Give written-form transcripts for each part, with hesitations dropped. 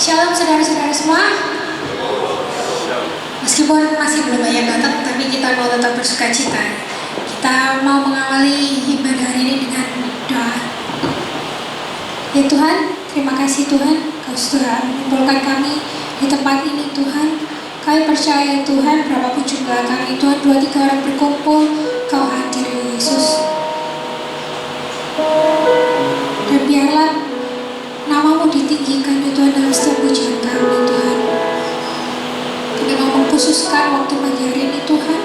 Shalom saudara-saudara semua. Meskipun masih belum banyak datang, tapi kita mau tetap bersuka cita. Kita mau mengawali ibadah hari ini dengan doa. Ya Tuhan, terima kasih Tuhan, Kau sudah mengumpulkan kami di tempat ini Tuhan. Kami percaya Tuhan, berapapun jumlah kami Tuhan, 2-3 orang berkumpul, Kau hadir ya Yesus. Dan biarlah Namamu ditinggikan ya Tuhan dalam setiap pujian kami Tuhan. Kami mau mengkhususkan waktu pagi hari ini Tuhan,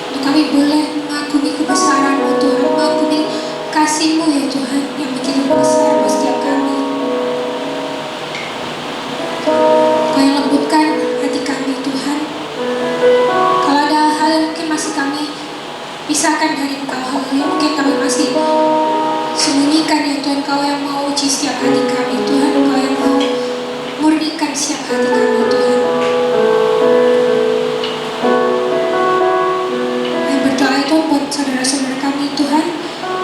untuk kami boleh mengagumi kebesaran-Mu Tuhan, mengagumi kasih-Mu ya Tuhan yang begitu besar buat setiap kami. Kau yang lembutkan hati kami Tuhan. Kalau ada hal yang mungkin masih kami pisahkan dari Engkau, hal yang mungkin kami masih sembunyikan ya Tuhan, Kau yang mau uji setiap hati kami Tuhan, Kau yang mau murnikan setiap hati kami Tuhan. Yang berdoa itu buat saudara-saudara kami Tuhan,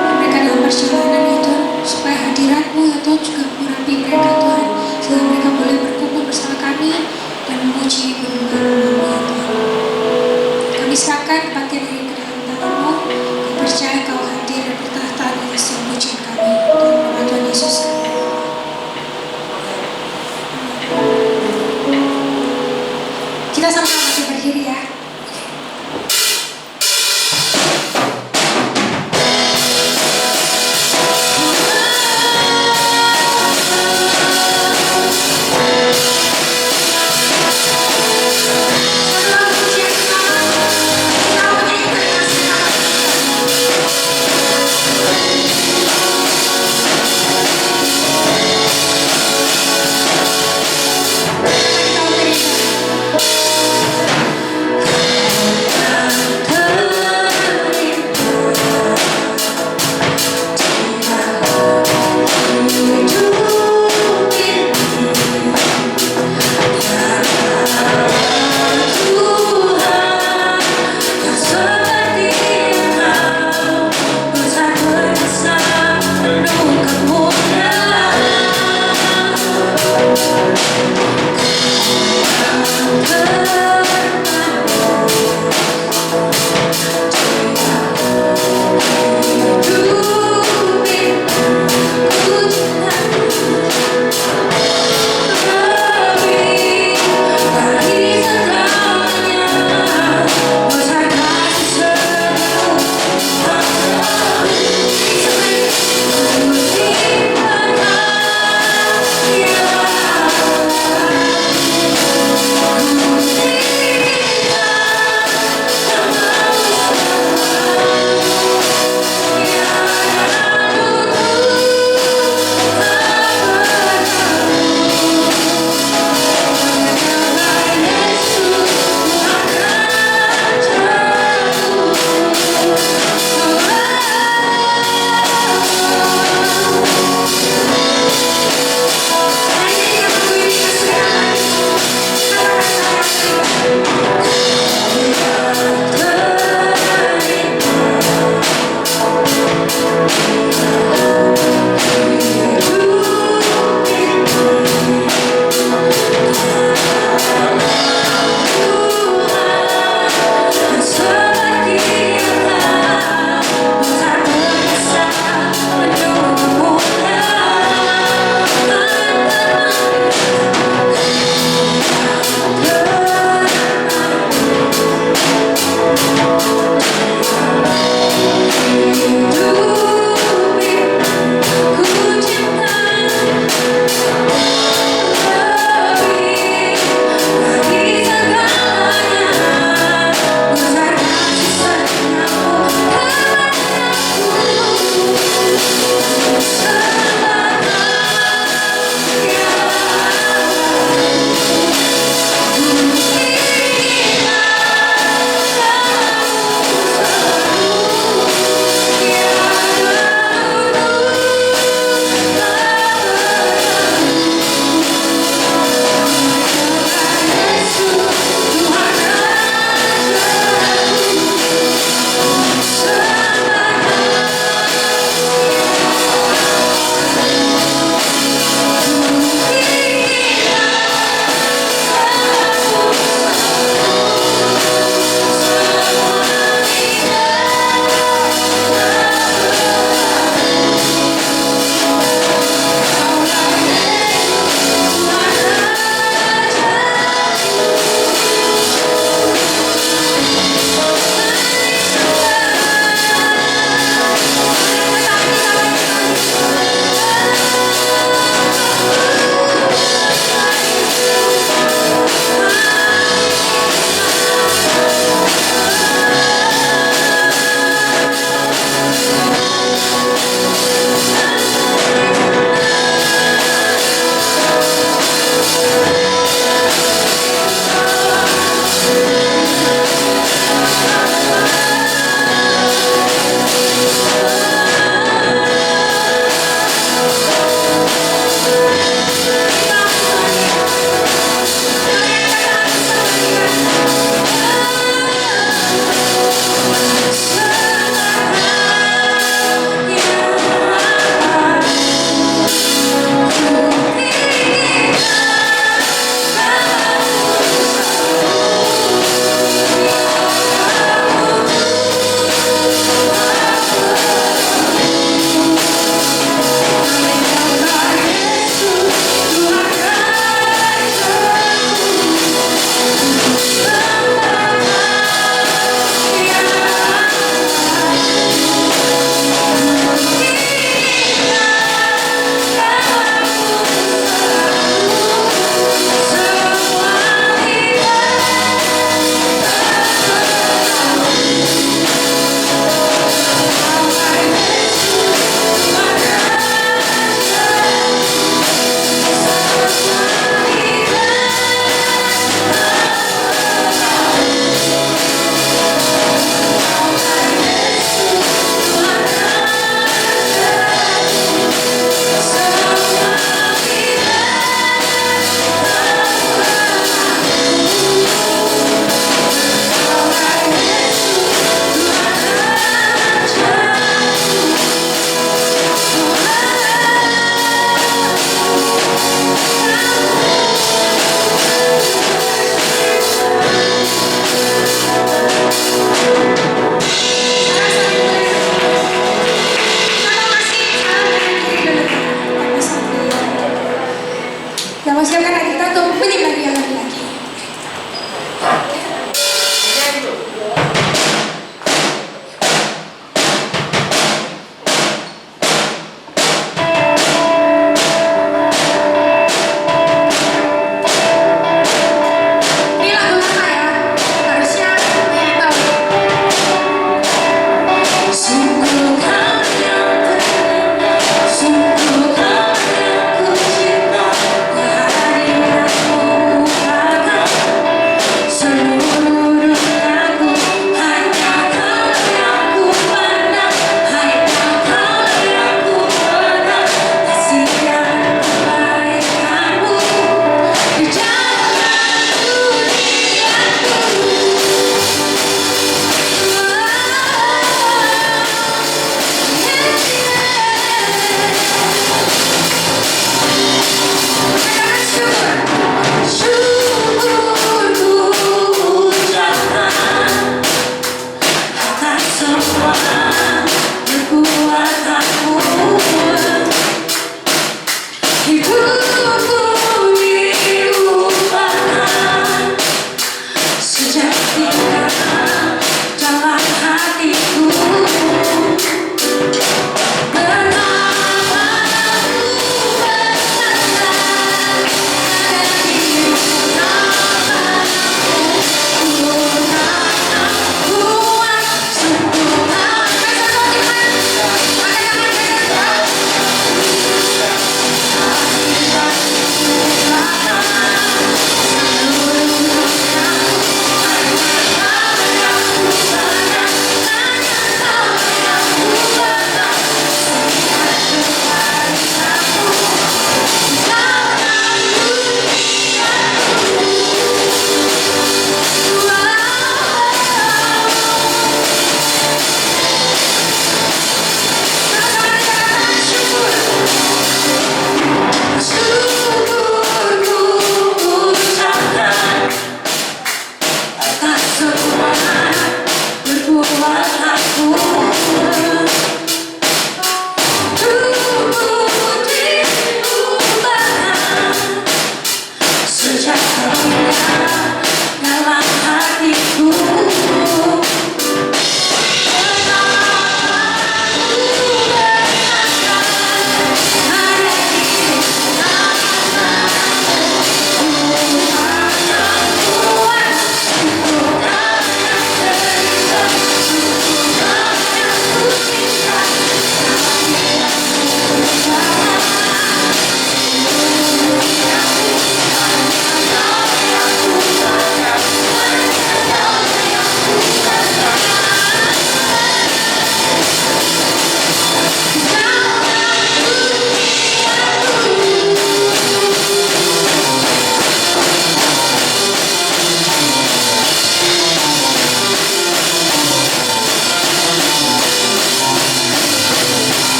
mereka dalam perjalanan ya Tuhan, supaya hadirat-Mu ya Tuhan juga mengurapi mereka Tuhan, sehingga mereka boleh berkumpul bersama kami dan memuji menyembah Nama-Mu ya Tuhan. Kami serahkan bagian dari ke dalam tangan-Mu, kami percaya Kau hadir dan bertahta di atas setiap pujian kami. Dalam nama Tuhan Yesus.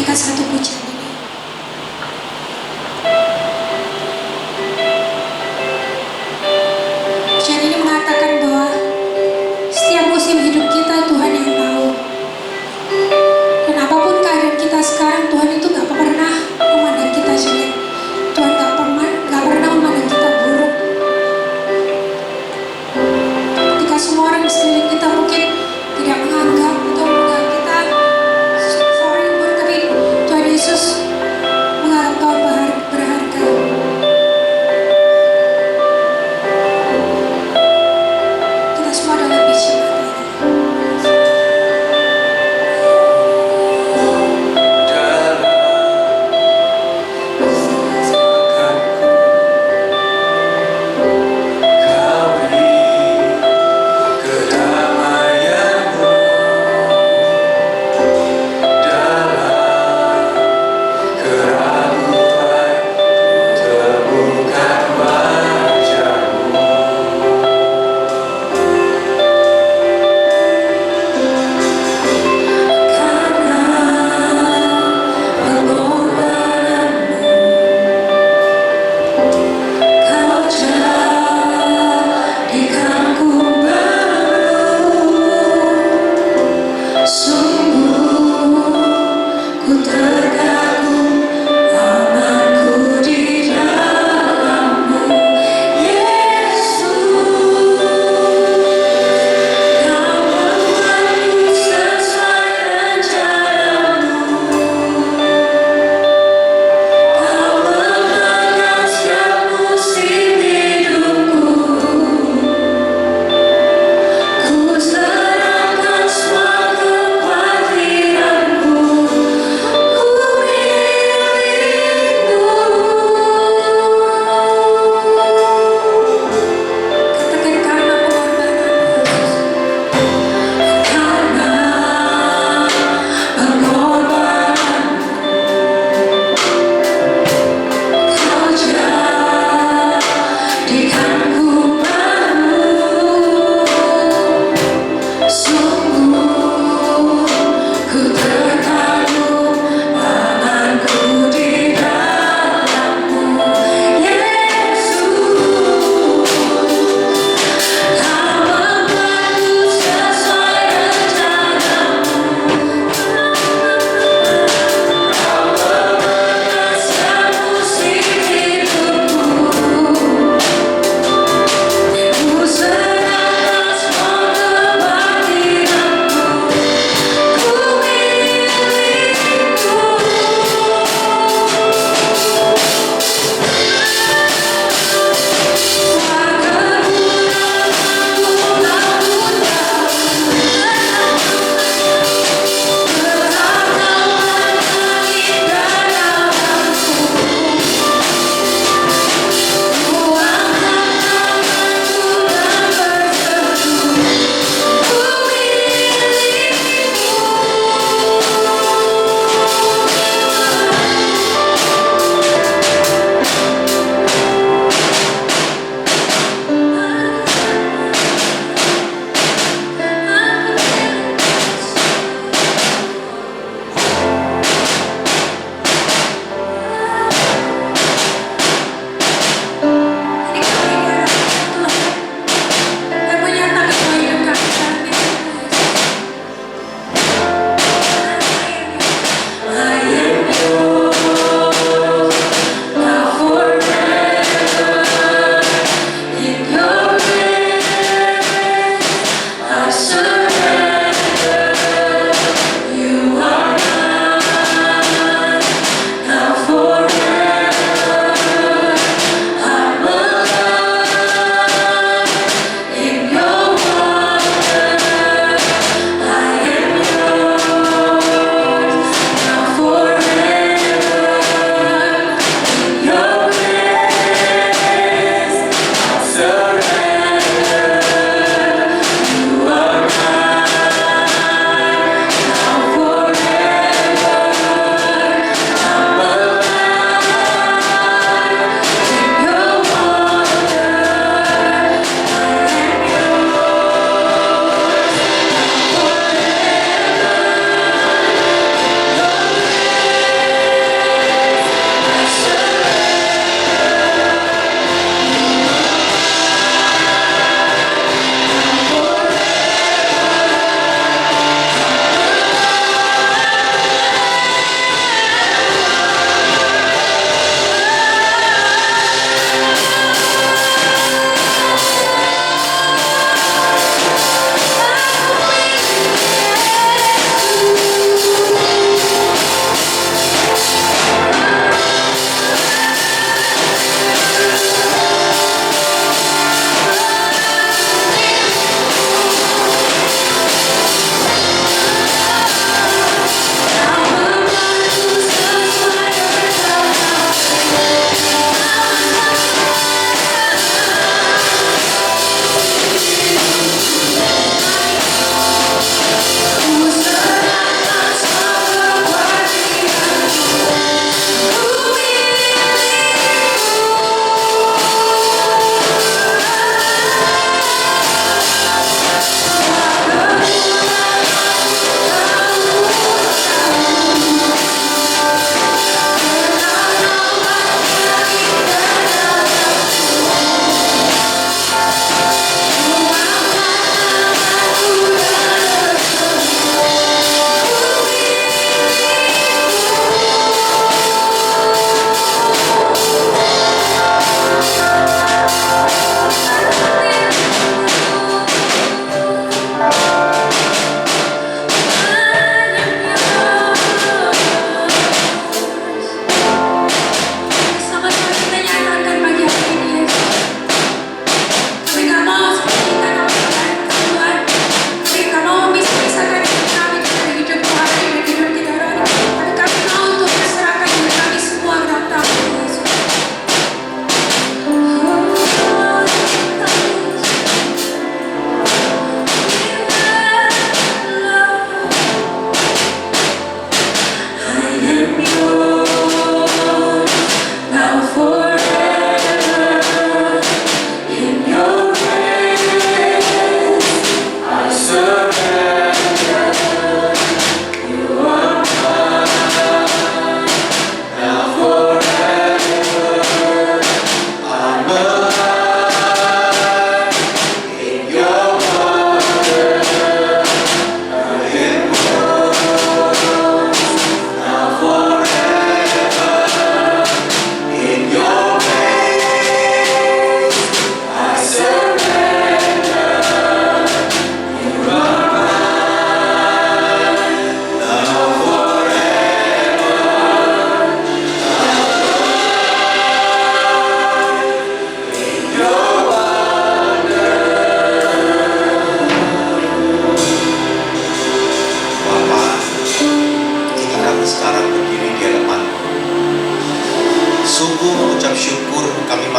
menyanyikan satu pujian ini. Pujian ini mengatakan bahwa setiap musim hidup kita Tuhan yang tahu. Dan apapun keadaan kita sekarang, Tuhan itu gak pernah memandang kita jelek. Tuhan gak pernah memandang kita buruk. Ketika semua orang di sekeliling kita mungkin tidak menganggap atau menganggap kita seorang yang buruk, tapi Tuhan Yesus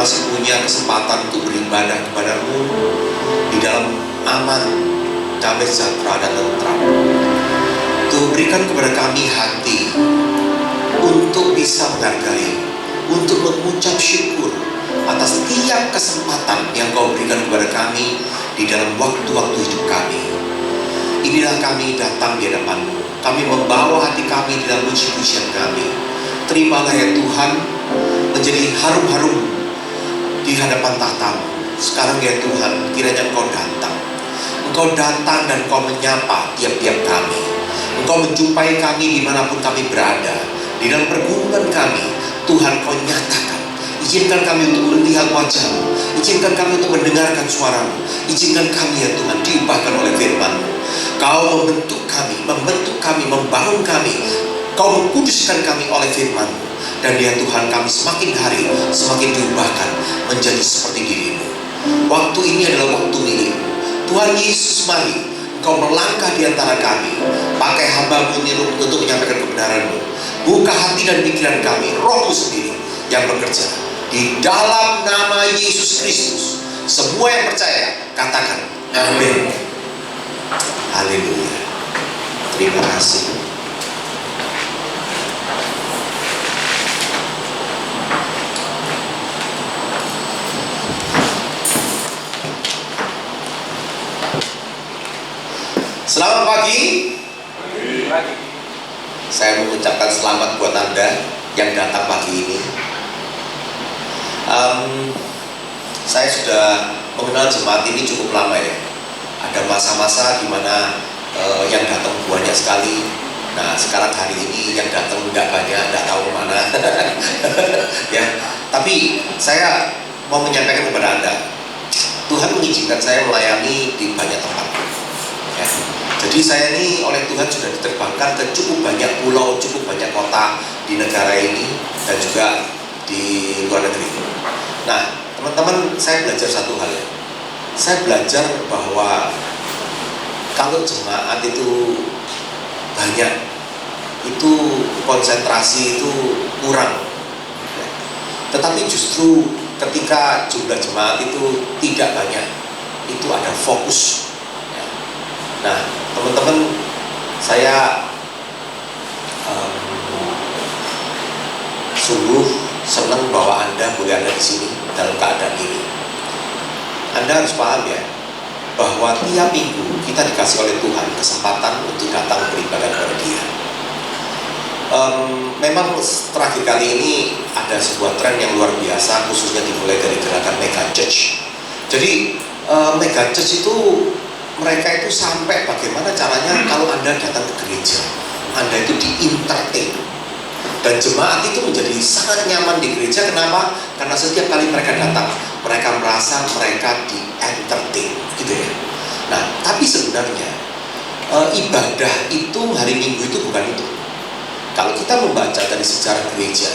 masih punya kesempatan untuk beribadah kepadamu di dalam aman, damai sejahtera dan tentram. Tuhan, berikan kepada kami hati untuk bisa menghargai, untuk mengucap syukur atas tiap kesempatan yang Kau berikan kepada kami di dalam waktu-waktu hidup kami. Inilah kami datang di hadapan-Mu. Kami membawa hati kami di dalam puji-pujian kami. Terimalah ya Tuhan, menjadi harum-harum di hadapan tahta-Mu. Sekarang ya Tuhan, kiranya Engkau datang. Engkau datang dan Engkau menyapa tiap-tiap kami. Engkau menjumpai kami dimanapun kami berada. Di dalam pergumulan kami, Tuhan Kau nyatakan. Izinkan kami untuk melihat wajah-Mu. Izinkan kami untuk mendengarkan suara-Mu. Izinkan kami ya Tuhan diubahkan oleh firman-Mu. Kau membentuk kami, membangun kami. Kau mengkuduskan kami oleh firman-Mu. Dan ya Tuhan, kami semakin hari semakin diubahkan menjadi seperti diri-Mu. Waktu ini adalah waktu milik-Mu. Tuhan Yesus, mari Engkau melangkah di antara kami. Pakai hamba-Mu ini untuk menyampaikan kebenaran-Mu. Buka hati dan pikiran kami, Roh-Mu sendiri yang bekerja. Di dalam nama Yesus Kristus, semua yang percaya katakan amin. Haleluya. Terima kasih. Selamat pagi. Saya mengucapkan selamat buat Anda yang datang pagi ini. Saya sudah mengenal jemaat ini cukup lama ya. Ada masa-masa di mana yang datang banyak sekali. Nah, sekarang hari ini yang datang nggak banyak, nggak tahu kemana. Ya, tapi saya mau menyampaikan kepada Anda, Tuhan mengizinkan saya melayani di banyak tempat. Ya. Jadi saya ini oleh Tuhan sudah diterbangkan ke cukup banyak pulau, cukup banyak kota di negara ini dan juga di luar negeri. Nah, teman-teman, saya belajar satu hal ya. Saya belajar bahwa kalau jemaat itu banyak, itu konsentrasi itu kurang. Ya. Tetapi justru ketika jumlah jemaat itu tidak banyak, itu ada fokus. Nah, teman-teman, saya sungguh senang bahwa Anda boleh ada di sini dalam keadaan ini. Anda harus paham ya, bahwa tiap minggu kita dikasih oleh Tuhan kesempatan untuk datang beribadah kepada Dia. Memang terakhir kali ini ada sebuah tren yang luar biasa, khususnya dimulai dari gerakan Mega Church. Jadi Mega Church itu mereka itu sampai bagaimana caranya kalau Anda datang ke gereja, Anda itu di-entertain. Dan jemaat itu menjadi sangat nyaman di gereja. Kenapa? Karena setiap kali mereka datang, mereka merasa mereka di-entertain, gitu ya. Nah, tapi sebenarnya ibadah itu hari Minggu itu bukan itu. Kalau kita membaca dari sejarah gereja,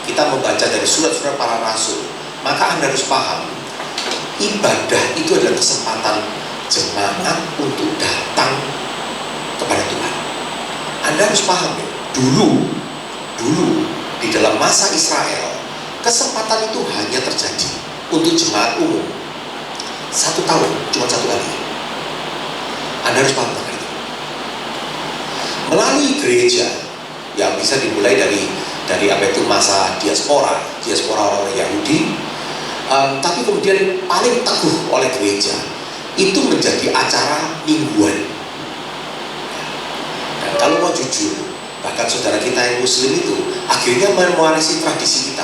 kita membaca dari surat-surat para rasul, maka Anda harus paham, ibadah itu adalah kesempatan jemaat untuk datang kepada Tuhan. Anda harus paham ya, dulu di dalam masa Israel, kesempatan itu hanya terjadi untuk jemaat umum 1 tahun, cuma 1 kali. Anda harus paham tentang itu. Melalui gereja yang bisa dimulai dari apa itu masa diaspora orang Yahudi, tapi kemudian paling teguh oleh gereja itu menjadi acara mingguan. Dan kalau mau jujur, bahkan saudara kita yang Muslim itu akhirnya mewarisi tradisi kita.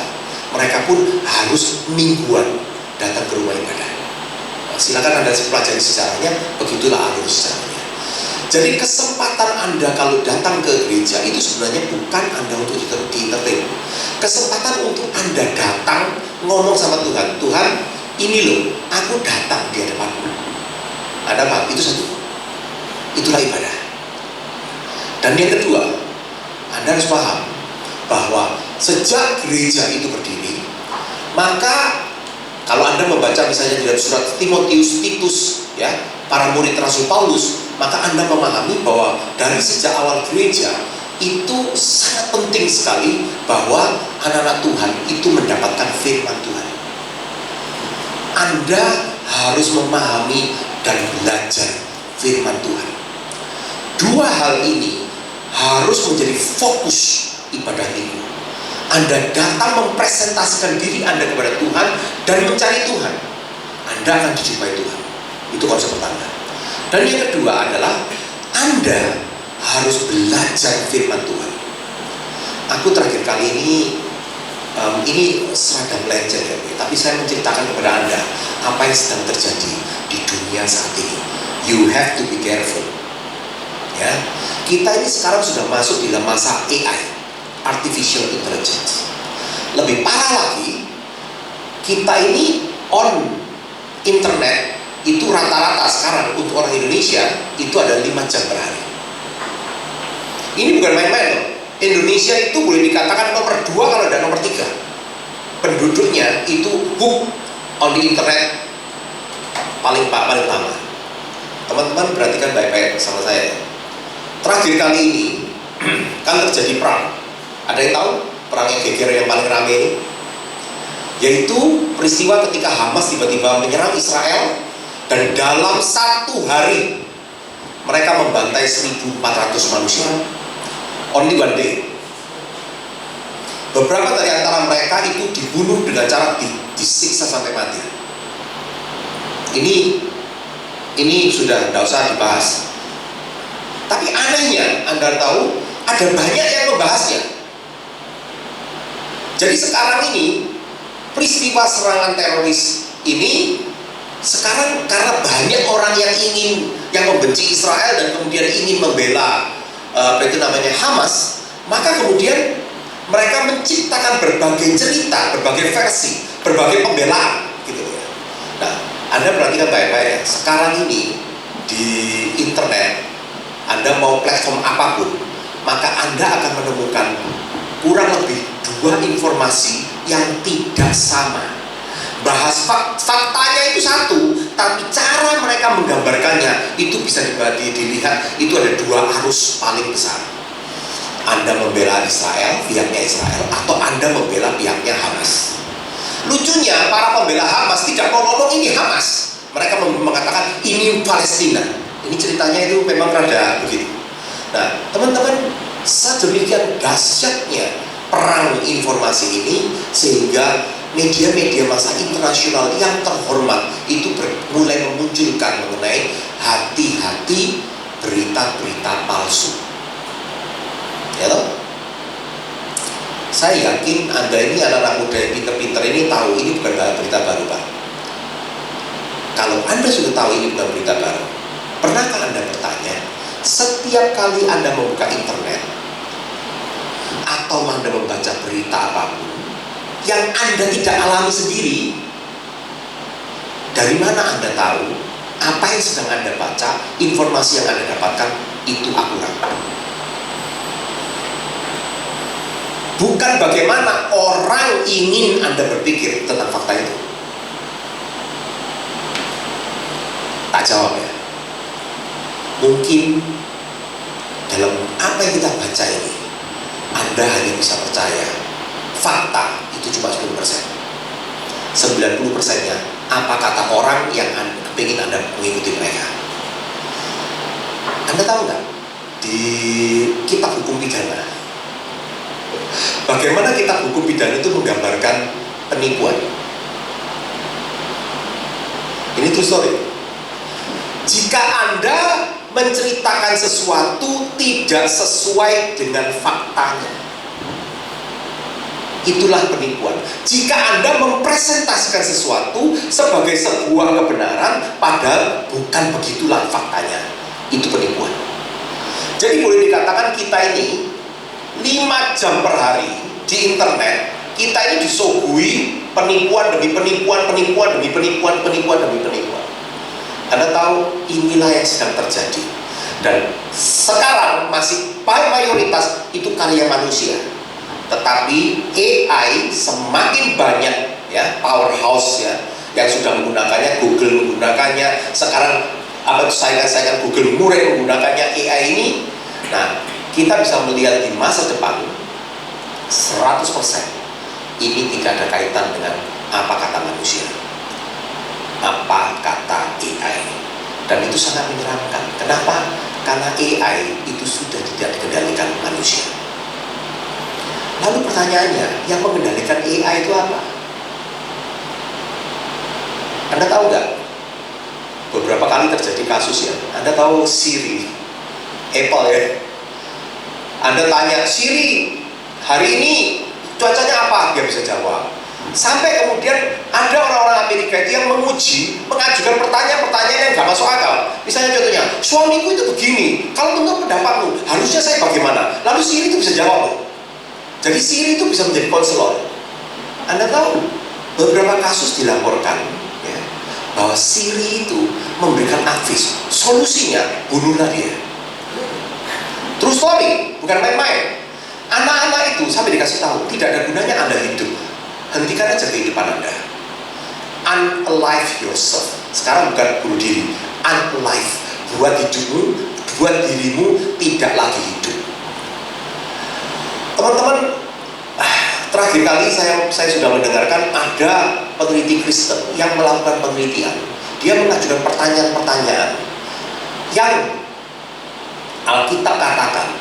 Mereka pun harus mingguan datang ke rumah ibadah. Silakan Anda pelajari sejarahnya, begitulah alur sejarahnya. Jadi kesempatan Anda kalau datang ke gereja itu sebenarnya bukan Anda untuk di-entertain. Kesempatan untuk Anda datang ngomong sama Tuhan, Tuhan, ini loh, aku datang di hadapan-Mu. Anda paham? Itu satu. Itulah ibadah. Dan yang kedua, Anda harus paham bahwa sejak gereja itu berdiri, maka kalau Anda membaca misalnya di dalam surat Timotius, Titus, ya, para murid Rasul Paulus, maka Anda memahami bahwa dari sejak awal gereja itu sangat penting sekali bahwa anak-anak Tuhan itu mendapatkan firman Tuhan. Anda harus memahami dan belajar firman Tuhan. Dua hal ini harus menjadi fokus ibadah minggu. Anda datang mempresentasikan diri Anda kepada Tuhan dan mencari Tuhan, Anda akan dijumpai Tuhan. Itu konsep pertama. Dan yang kedua adalah Anda harus belajar firman Tuhan. Aku terakhir kali ini seragam melenceng ya, tapi saya menceritakan kepada Anda apa yang sedang terjadi di dunia saat ini. You have to be careful. Ya, kita ini sekarang sudah masuk dalam masa AI, Artificial Intelligence. Lebih parah lagi, kita ini on internet itu rata-rata sekarang untuk orang Indonesia itu ada 5 jam per hari. Ini bukan main-main loh. Indonesia itu boleh dikatakan nomor 2 kalau ada nomor 3. Penduduknya itu hook on the internet paling lama. Teman-teman perhatikan baik-baik sama saya. Terakhir kali ini kan terjadi perang. Ada yang tahu perang yang geger yang paling ramai ini? Yaitu peristiwa ketika Hamas tiba-tiba menyerang Israel dan dalam 1 hari mereka membantai 1.400 manusia. Only one day. Beberapa dari antara mereka itu dibunuh dengan cara disiksa sampai mati. Ini sudah tidak usah dibahas. Tapi anehnya, Anda tahu, ada banyak yang membahasnya. Jadi sekarang ini peristiwa serangan teroris ini sekarang karena banyak orang yang membenci Israel dan kemudian ingin membela Hamas, maka kemudian mereka menciptakan berbagai cerita, berbagai versi, berbagai pembelaan, gitu ya. Nah, Anda perhatikan baik-baik ya. Sekarang ini di internet, Anda mau platform apapun, maka Anda akan menemukan kurang lebih 2 informasi yang tidak sama. Faktanya itu satu, tapi cara mereka menggambarkannya itu bisa dilihat, itu ada 2 arus paling besar. Anda membela Israel, pihaknya Israel, atau Anda membela pihaknya Hamas. Lucunya, para pembela Hamas tidak mau ngomong ini Hamas. Mereka mengatakan ini Palestina. Ini ceritanya itu memang rada begitu. Nah, teman-teman, sedemikian dahsyatnya perang informasi ini sehingga media-media massa internasional yang terhormat itu mulai memunculkan mengenai hati-hati berita-berita palsu. Ya loh? Saya yakin Anda ini anak-anak muda yang pinter-pinter ini tahu ini bukan berita baru, Pak. Kalau Anda sudah tahu ini bukan berita baru, pernahkah Anda bertanya, setiap kali Anda membuka internet atau Anda membaca berita apapun yang Anda tidak alami sendiri, dari mana Anda tahu apa yang sedang Anda baca, informasi yang Anda dapatkan itu akurat? Bukan bagaimana orang ingin Anda berpikir tentang fakta itu. Tak jawab ya. Mungkin dalam apa yang kita baca ini, Anda hanya bisa percaya fakta itu cuma 10%. 90%-nya apa kata orang yang kepingin Anda mengikuti mereka. Anda tahu nggak? Di kitab hukum pidana, bagaimana kitab hukum pidana itu menggambarkan penipuan. Ini true story. Jika Anda menceritakan sesuatu tidak sesuai dengan faktanya, itulah penipuan. Jika Anda mempresentasikan sesuatu sebagai sebuah kebenaran padahal bukan begitulah faktanya, itu penipuan. Jadi boleh dikatakan kita ini 5 jam per hari di internet, kita ini disuguhi penipuan demi penipuan, penipuan demi penipuan, penipuan demi penipuan. Anda tahu inilah yang sedang terjadi. Dan sekarang masih mayoritas itu karya manusia. Tetapi AI semakin banyak ya, powerhouse ya, yang sudah menggunakannya, Google menggunakannya, sekarang saingan Google mulai menggunakannya AI ini. Nah, kita bisa melihat di masa depan 100% ini tidak ada kaitan dengan apa kata manusia. apa kata AI. Dan itu sangat menyeramkan. Kenapa? Karena AI itu sudah tidak dikendalikan manusia. Lalu pertanyaannya, yang mengendalikan AI itu apa? Anda tahu nggak? Beberapa kali terjadi kasus ya. Anda tahu Siri, Apple ya. Anda tanya, Siri, hari ini cuacanya apa? Dia bisa jawab. Sampai kemudian ada orang-orang Amerika itu yang mengajukan pertanyaan-pertanyaan yang nggak masuk akal. Misalnya contohnya, suamiku itu begini, kalau menurut pendapatmu, harusnya saya bagaimana? Lalu Siri itu bisa jawab. Jadi Siri itu bisa menjadi konselor. Anda tahu, beberapa kasus dilaporkan ya, bahwa Siri itu memberikan advice, solusinya bunuhlah dia. True story, bukan main-main. Anak-anak itu sampai dikasih tahu, tidak ada gunanya Anda hidup. Hentikan aja kehidupan Anda. Unalive yourself. Sekarang bukan bunuh diri, unalive. Buat hidupmu, buat dirimu tidak lagi hidup. Teman-teman, terakhir kali saya sudah mendengarkan ada peneliti Kristen yang melakukan penelitian. Dia mengajukan pertanyaan-pertanyaan yang Alkitab katakan.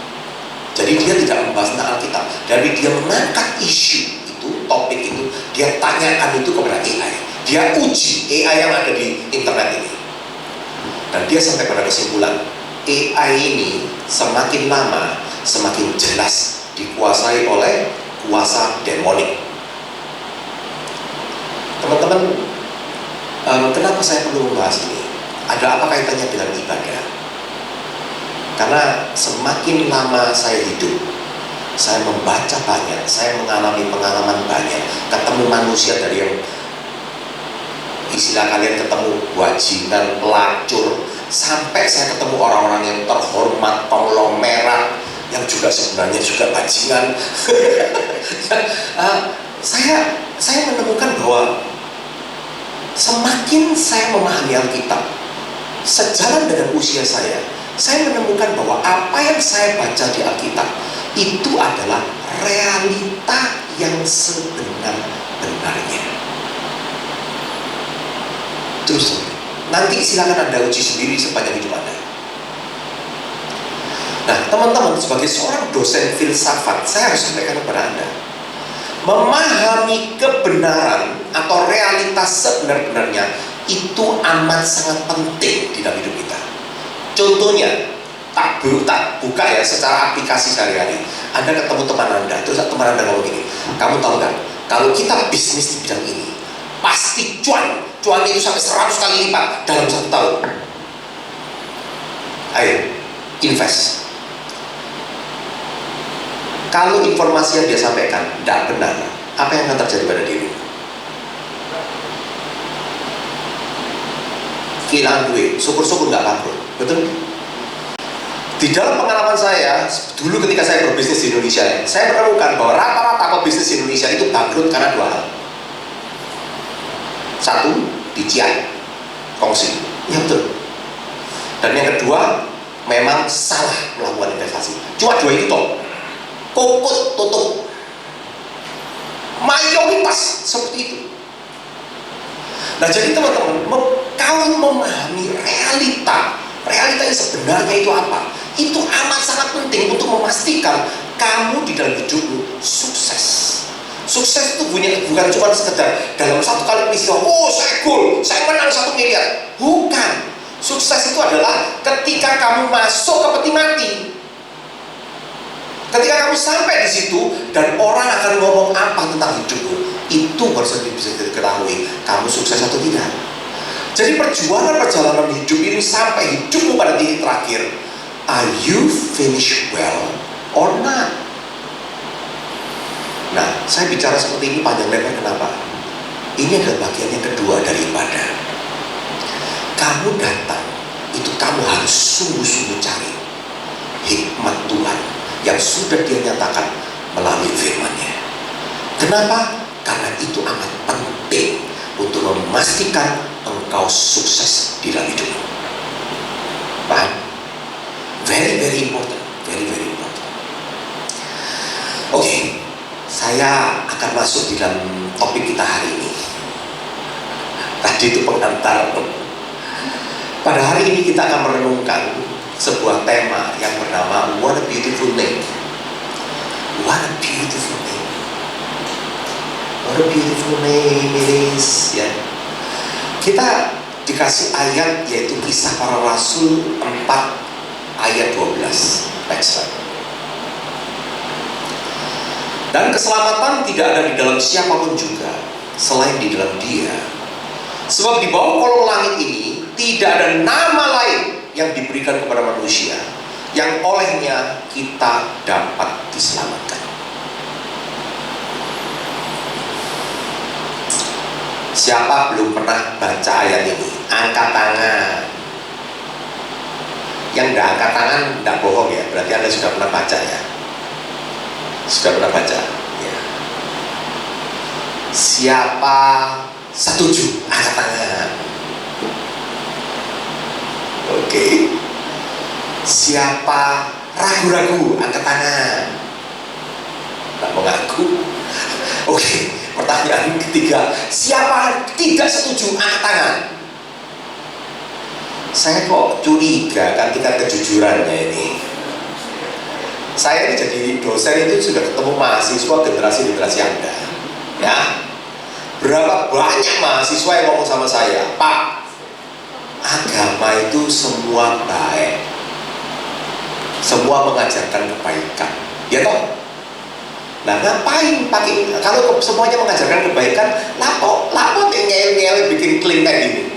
Jadi dia tidak membahas tentang Alkitab, tapi dia mengangkat isu itu, topik itu, dia tanyakan itu kepada AI. Dia uji AI yang ada di internet ini. Dan dia sampai pada kesimpulan, AI ini semakin lama semakin jelas dikuasai oleh kuasa demonik. Teman-teman, kenapa saya perlu membahas ini? Ada apa kaitannya dengan ibadah? Karena semakin lama saya hidup, saya membaca banyak, saya mengalami pengalaman banyak, ketemu manusia dari yang istilah kalian ketemu bajingan, pelacur, sampai saya ketemu orang-orang yang terhormat, konglomerat, yang juga sebenarnya juga bajingan. Saya menemukan bahwa semakin saya memahami Alkitab, sejalan dengan usia saya menemukan bahwa apa yang saya baca di Alkitab itu adalah realita yang sebenar-benarnya. Terus nanti silakan Anda uji sendiri sepanjang hidup Anda. Nah, teman-teman, sebagai seorang dosen filsafat, saya harus sampaikan kepada Anda, memahami kebenaran atau realitas sebenar-benarnya itu amat sangat penting di dalam hidup kita. Contohnya, tak buka ya secara aplikasi sehari-hari. Anda ketemu teman Anda, terus teman Anda ngomong gini, kamu tahu kan, kalau kita bisnis di bidang ini, pasti cuannya itu sampai 100 kali lipat dalam 1 tahun. Ayo, invest. Kalau informasi yang dia sampaikan tidak benar, apa yang akan terjadi pada diri? Kehilangan duit, syukur-syukur nggak bangkrut, betul? Di dalam pengalaman saya, dulu ketika saya berbisnis di Indonesia, saya menemukan bahwa rata-rata pebisnis di Indonesia itu bangkrut karena 2 hal. 1, diciat, kongsi, ya betul. Dan yang kedua, memang salah melakukan investasi. Cuma 2 itu toh. Kokot tutup, mayoritas seperti itu. Nah, jadi teman-teman, kalau memahami realita yang sebenarnya itu apa, itu amat sangat penting untuk memastikan kamu di dalam hidupmu sukses. Sukses itu bukan cuma sekedar dalam 1 kali peristiwa, oh saya goal, saya menang 1 miliar. Bukan. Sukses itu adalah ketika kamu masuk ke peti mati. Ketika kamu sampai di situ dan orang akan ngomong apa tentang hidupmu, itu harus bisa diketahui kamu sukses atau tidak. Jadi perjalanan hidup ini sampai hidupmu pada titik terakhir, are you finish well or not? Nah, saya bicara seperti ini panjang lebar kenapa? Ini adalah bagian yang kedua dari ibadah. Kamu datang, itu kamu harus sungguh-sungguh cari hikmat Tuhan yang sudah Dia nyatakan melalui firman-Nya. Kenapa? Karena itu amat penting untuk memastikan engkau sukses di dalam hidupmu. Paham? Very, very important. Very, very important. Oke, saya akan masuk di dalam topik kita hari ini. Tadi itu pengantar. Pada hari ini kita akan merenungkan sebuah tema yang bernama What a Beautiful Name. What a beautiful name. What a beautiful name it is. Ya. Kita dikasih ayat yaitu Kisah Para Rasul 4 ayat 12. Next slide. Dan keselamatan tidak ada di dalam siapapun juga selain di dalam Dia. Sebab di bawah kolong langit ini tidak ada nama lain yang diberikan kepada manusia yang olehnya kita dapat diselamatkan. Siapa belum pernah baca ayat ini? Angkat tangan. Yang tidak angkat tangan tidak bohong ya, berarti Anda sudah pernah baca ya. Sudah pernah baca ya. Siapa setuju? Angkat tangan. Oke. Siapa ragu-ragu? Angkat tangan. Tak mengaku. Oke. Pertanyaan ketiga, siapa tidak setuju? Angkat tangan. Saya kok curiga kan tingkat kejujurannya ini. Saya ini jadi dosen itu sudah ketemu mahasiswa generasi-generasi Anda. Ya. Berapa banyak mahasiswa yang ngomong sama saya, Pak, agama itu semua baik, semua mengajarkan kebaikan, ya toh? Nah ngapain pakai, kalau semuanya mengajarkan kebaikan, lapo ngel-ngel bikin klaim kayak gini.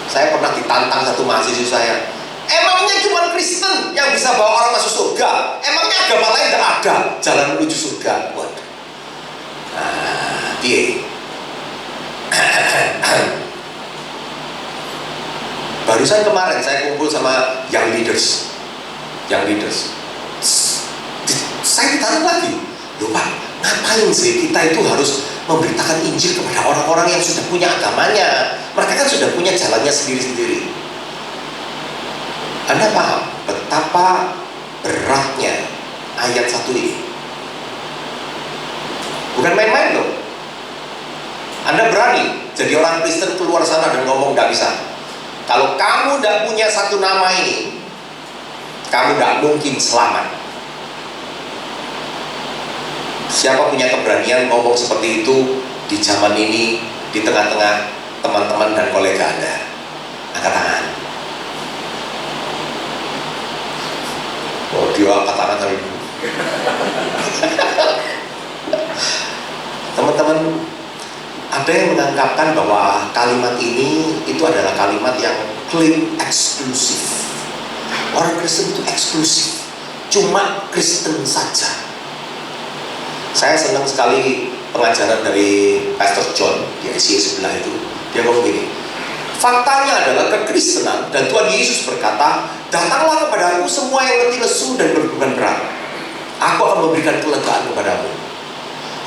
Saya pernah ditantang satu mahasiswa saya, emangnya cuma Kristen yang bisa bawa orang masuk surga? Emangnya agama lain tidak ada jalan menuju surga? Waduh. Nah, piye? Barusan kemarin saya kumpul sama young leaders. Saya ditanya lagi, loh Pak, ngapain sih kita itu harus memberitakan Injil kepada orang-orang yang sudah punya agamanya? Mereka kan sudah punya jalannya sendiri-sendiri. Anda paham betapa beratnya ayat 1 ini? Bukan main-main loh. Anda berani jadi orang Kristen keluar sana dan ngomong nggak bisa. Kalau kamu tidak punya satu nama ini, kamu tidak mungkin selamat. Siapa punya keberanian ngomong seperti itu di zaman ini, di tengah-tengah teman-teman dan kolega Anda? Angkat tangan. Oh, dia angkat tangan tadi. Teman-teman, ada yang menganggapkan bahwa kalimat ini itu adalah kalimat yang klaim eksklusif. Orang Kristen itu eksklusif, cuma Kristen saja. Saya senang sekali pengajaran dari Pastor John di ICA sebelah itu. Dia ngomong gini, faktanya adalah kekristenan, dan Tuhan Yesus berkata, datanglah kepadaku semua yang letih lesu dan berbeban berat, aku akan memberikan kelegaan kepadamu.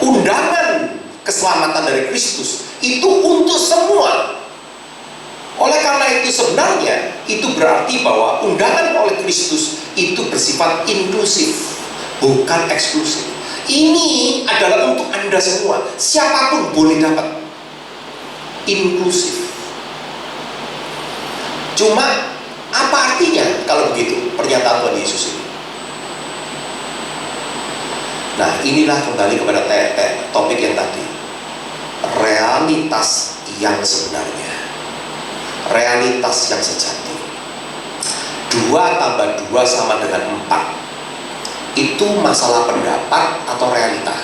Undangan keselamatan dari Kristus itu untuk semua. Oleh karena itu sebenarnya itu berarti bahwa undangan oleh Kristus itu bersifat inklusif, bukan eksklusif. Ini adalah untuk Anda semua, siapapun boleh dapat. Inklusif. Cuma apa artinya kalau begitu pernyataan Tuhan Yesus ini? Nah, inilah kembali kepada topik yang tadi. Realitas yang sebenarnya, realitas yang sejati. 2 tambah 2 sama dengan 4. Itu masalah pendapat atau realita?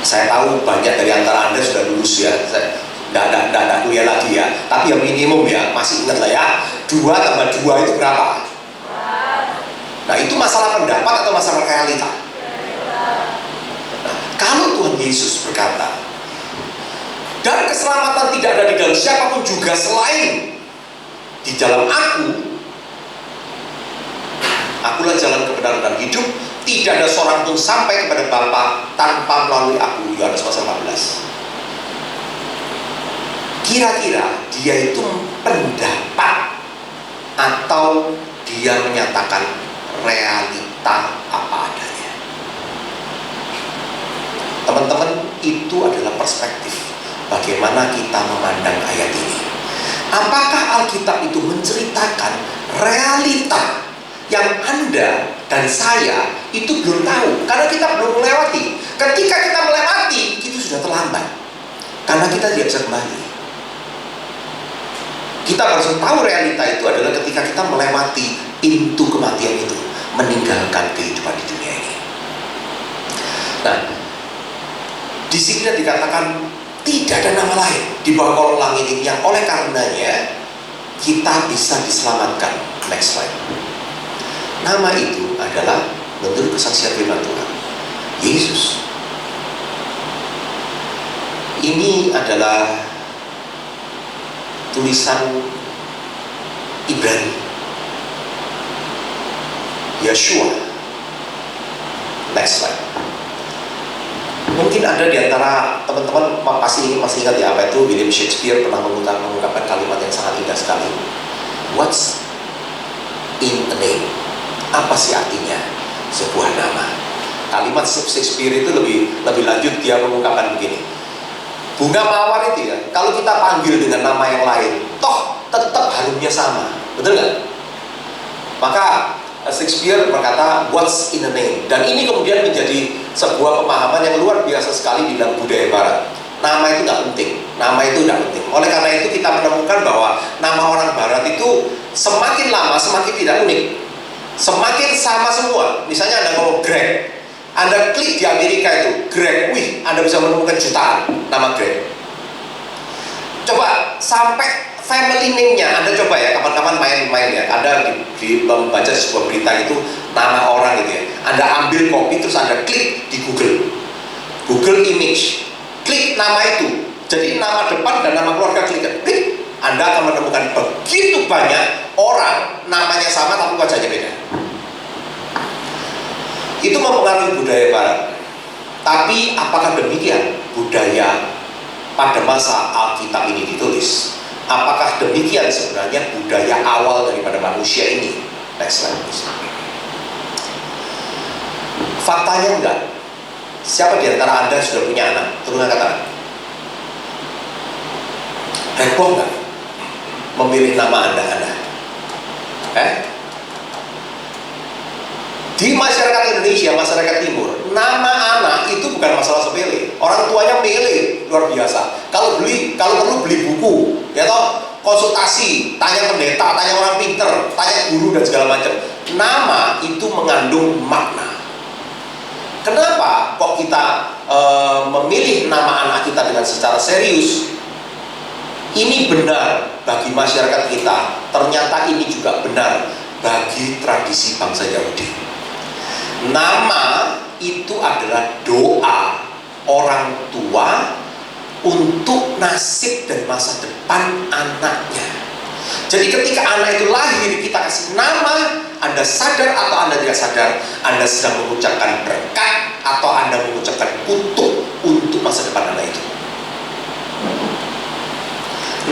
Saya tahu banyak dari antara Anda sudah lulus ya, tidak kuliah lagi ya, tapi yang minimum ya, masih ingat lah ya, 2 tambah 2 itu berapa? Nah, itu masalah pendapat atau masalah realita? Nah, kalau Tuhan Yesus berkata, dan keselamatan tidak ada di dalam siapapun juga selain di dalam aku, akulah jalan kebenaran dan hidup, tidak ada seorang pun sampai kepada Bapa tanpa melalui aku. Yohanes pasal 14. Kira-kira dia itu pendapat atau dia menyatakan realita apa adanya? Teman-teman, itu adalah perspektif bagaimana kita memandang ayat ini. Apakah Alkitab itu menceritakan realita yang Anda dan saya itu belum tahu, karena kita belum melewati. Ketika kita melewati, itu sudah terlambat, karena kita tidak bisa kembali. Kita harus tahu realita itu adalah ketika kita melewati pintu kematian itu, meninggalkan kehidupan di dunia ini. Nah, di sini dikatakan tidak ada nama lain di bawah kolong langit ini yang oleh karenanya kita bisa diselamatkan. Next slide. Nama itu adalah menurut kesaksian firman Tuhan, Yesus. Ini adalah tulisan Ibrani, Yeshua. Next slide. Mungkin ada di antara teman-teman pasti masih ingat ya, apa itu William Shakespeare pernah mengungkapkan kalimat yang sangat indah sekali. What's in a name? Apa sih artinya sebuah nama? Kalimat Shakespeare itu lebih lanjut, dia mengungkapkan begini. Bunga mawar itu ya, kalau kita panggil dengan nama yang lain, toh tetap harumnya sama, betul nggak? Maka Shakespeare berkata, what's in a name? Dan ini kemudian menjadi sebuah pemahaman yang luar biasa sekali di dalam budaya Barat. Nama itu nggak penting, nama itu nggak penting. Oleh karena itu kita menemukan bahwa nama orang Barat itu semakin lama semakin tidak unik, semakin sama semua. Misalnya Anda ngomong Greg, Anda klik di Amerika itu Greg, wih, Anda bisa menemukan jutaan nama Greg. Coba sampai family name-nya, Anda coba ya, kapan-kapan main-main ya, Anda membaca sebuah berita itu nama orang gitu ya, Anda ambil copy terus Anda klik di Google Image, klik nama itu, jadi nama depan dan nama keluarga, klik, Anda akan menemukan begitu banyak orang namanya sama tapi wajahnya beda. Itu mempengaruhi budaya Barat. Tapi apakah demikian budaya pada masa Alkitab ini ditulis? Apakah demikian sebenarnya budaya awal daripada manusia ini? Next slide please. Faktanya enggak. Siapa di antara Anda sudah punya anak? Turun angkat tangan. Heboh enggak memilih nama Anda? Di masyarakat Indonesia, masyarakat Timur, nama anak itu bukan masalah sepele. Orang tuanya milih luar biasa. Kalau perlu beli buku, ya toh, konsultasi, tanya pendeta, tanya orang pinter, tanya guru dan segala macam. Nama itu mengandung makna. Kenapa kok kita memilih nama anak kita dengan secara serius? Ini benar bagi masyarakat kita. Ternyata ini juga benar bagi tradisi bangsa Yahudi. Nama itu adalah doa orang tua untuk nasib dan masa depan anaknya. Jadi ketika anak itu lahir, kita kasih nama, Anda sadar atau Anda tidak sadar, Anda sedang mengucapkan berkat atau Anda mengucapkan kutuk untuk masa depan anak itu.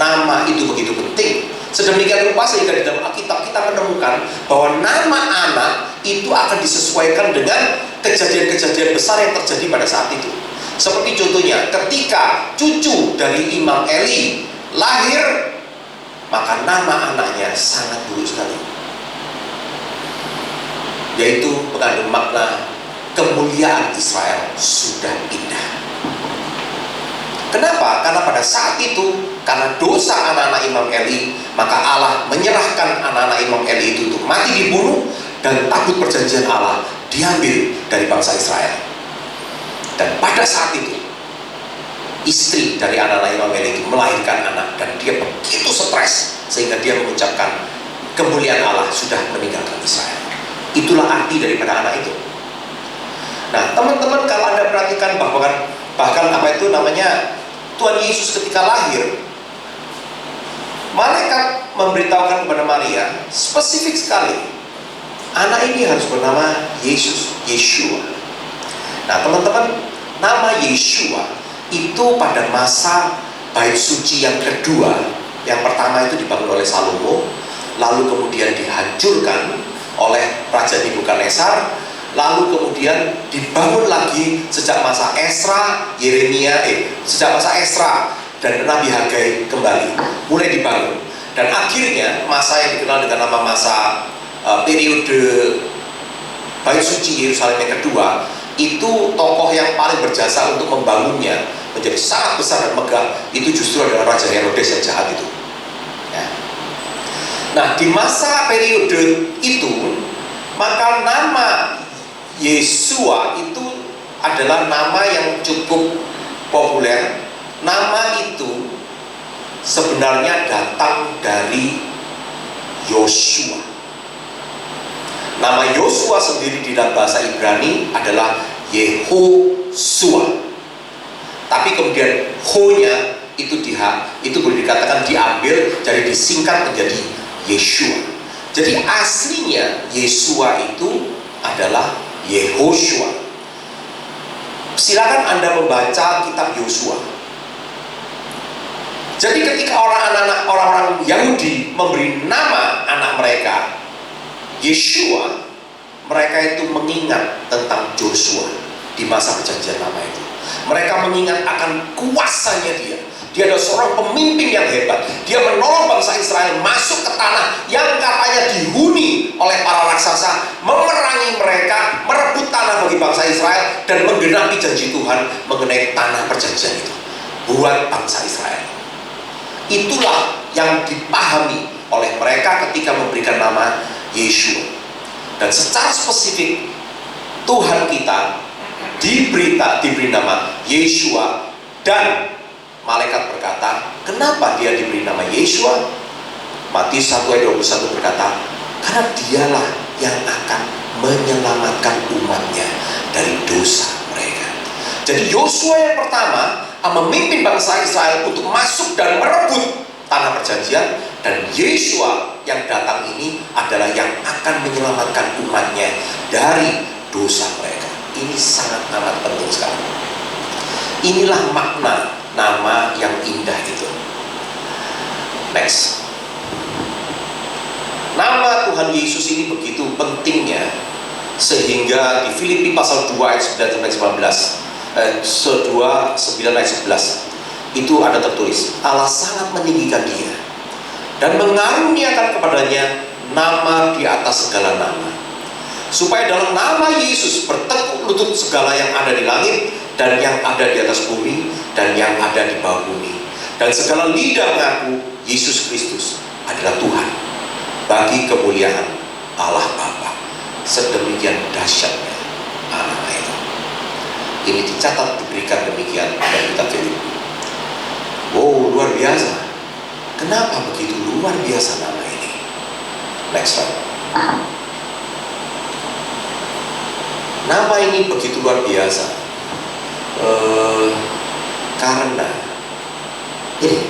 Nama itu begitu penting. Sedemikian rupa sehingga di dalam Alkitab kita menemukan bahwa nama anak itu akan disesuaikan dengan kejadian-kejadian besar yang terjadi pada saat itu. Seperti contohnya ketika cucu dari Imam Eli lahir, maka nama anaknya sangat buruk sekali, yaitu mengandung makna kemuliaan Israel sudah pindah. Kenapa? Karena pada saat itu, karena dosa anak-anak Imam Eli, maka Allah menyerahkan anak-anak Imam Eli itu untuk mati dibunuh, dan tabut perjanjian Allah diambil dari bangsa Israel. Dan pada saat itu, istri dari anak-anak Imam Eli itu melahirkan anak, dan dia begitu stres sehingga dia mengucapkan kemuliaan Allah sudah meninggalkan Israel. Itulah arti daripada anak itu. Nah, teman-teman, kalau Anda perhatikan bahkan apa itu namanya, Tuhan Yesus ketika lahir, malaikat memberitahukan kepada Maria spesifik sekali, anak ini harus bernama Yesus, Yeshua. Nah teman-teman, nama Yeshua itu pada masa bait suci yang kedua, yang pertama itu dibangun oleh Salomo, lalu kemudian dihancurkan oleh Raja Nebukadnezar, lalu kemudian dibangun lagi sejak masa Esra, Yeremia, sejak masa Esra dan Nabi Hagai kembali, mulai dibangun. Dan akhirnya masa yang dikenal dengan nama masa periode Bait Suci Yerusalem yang kedua, itu tokoh yang paling berjasa untuk membangunnya menjadi sangat besar dan megah, itu justru adalah Raja Herodes yang jahat itu. Ya. Nah, di masa periode itu, maka nama Yesua itu adalah nama yang cukup populer. Nama itu sebenarnya datang dari Yosua. Nama Yosua sendiri di dalam bahasa Ibrani adalah Yehosua. Tapi kemudian ho-nya itu boleh dikatakan diambil, jadi disingkat menjadi Yeshua. Jadi aslinya Yesua itu adalah Yehoshua. Silakan Anda membaca kitab Yosua. Jadi ketika orang-orang Yahudi memberi nama anak mereka Yeshua, mereka itu mengingat tentang Joshua di masa perjanjian lama itu. Mereka mengingat akan kuasanya dia. Dia adalah seorang pemimpin yang hebat. Dia menolong bangsa Israel masuk ke tanah yang katanya dihuni oleh para raksasa, memerangi mereka, merebut tanah bagi bangsa Israel, dan menggenapi janji Tuhan mengenai tanah perjanjian itu buat bangsa Israel. Itulah yang dipahami oleh mereka ketika memberikan nama Yeshua. Dan secara spesifik Tuhan kita diberi nama Yeshua, dan malaikat berkata, kenapa dia diberi nama Yeshua? Matius 1 ayat 21 berkata, karena dialah yang akan menyelamatkan umatnya dari dosa mereka. Jadi Yosua yang pertama memimpin bangsa Israel untuk masuk dan merebut tanah perjanjian, dan Yeshua yang datang ini adalah yang akan menyelamatkan umatnya dari dosa mereka. Ini sangat amat penting sekali. Inilah makna nama yang indah itu. Next. Nama Tuhan Yesus ini begitu pentingnya sehingga di Filipi pasal 2 ayat 9 sampai 19, 9 ayat 11 itu ada tertulis, Allah sangat meninggikan dia dan mengaruniakan kepadanya nama di atas segala nama, supaya dalam nama Yesus bertekuk lutut segala yang ada di langit dan yang ada di atas bumi dan yang ada di bawah bumi, dan segala lidah mengaku Yesus Kristus adalah Tuhan, bagi kemuliaan Allah Bapa. Sedemikian dahsyatnya anak itu. Ini dicatat, diberikan demikian dan kita Filipi. Wow, luar biasa. Kenapa begitu luar biasa nama ini? Next slide. Nama ini begitu luar biasa karena ini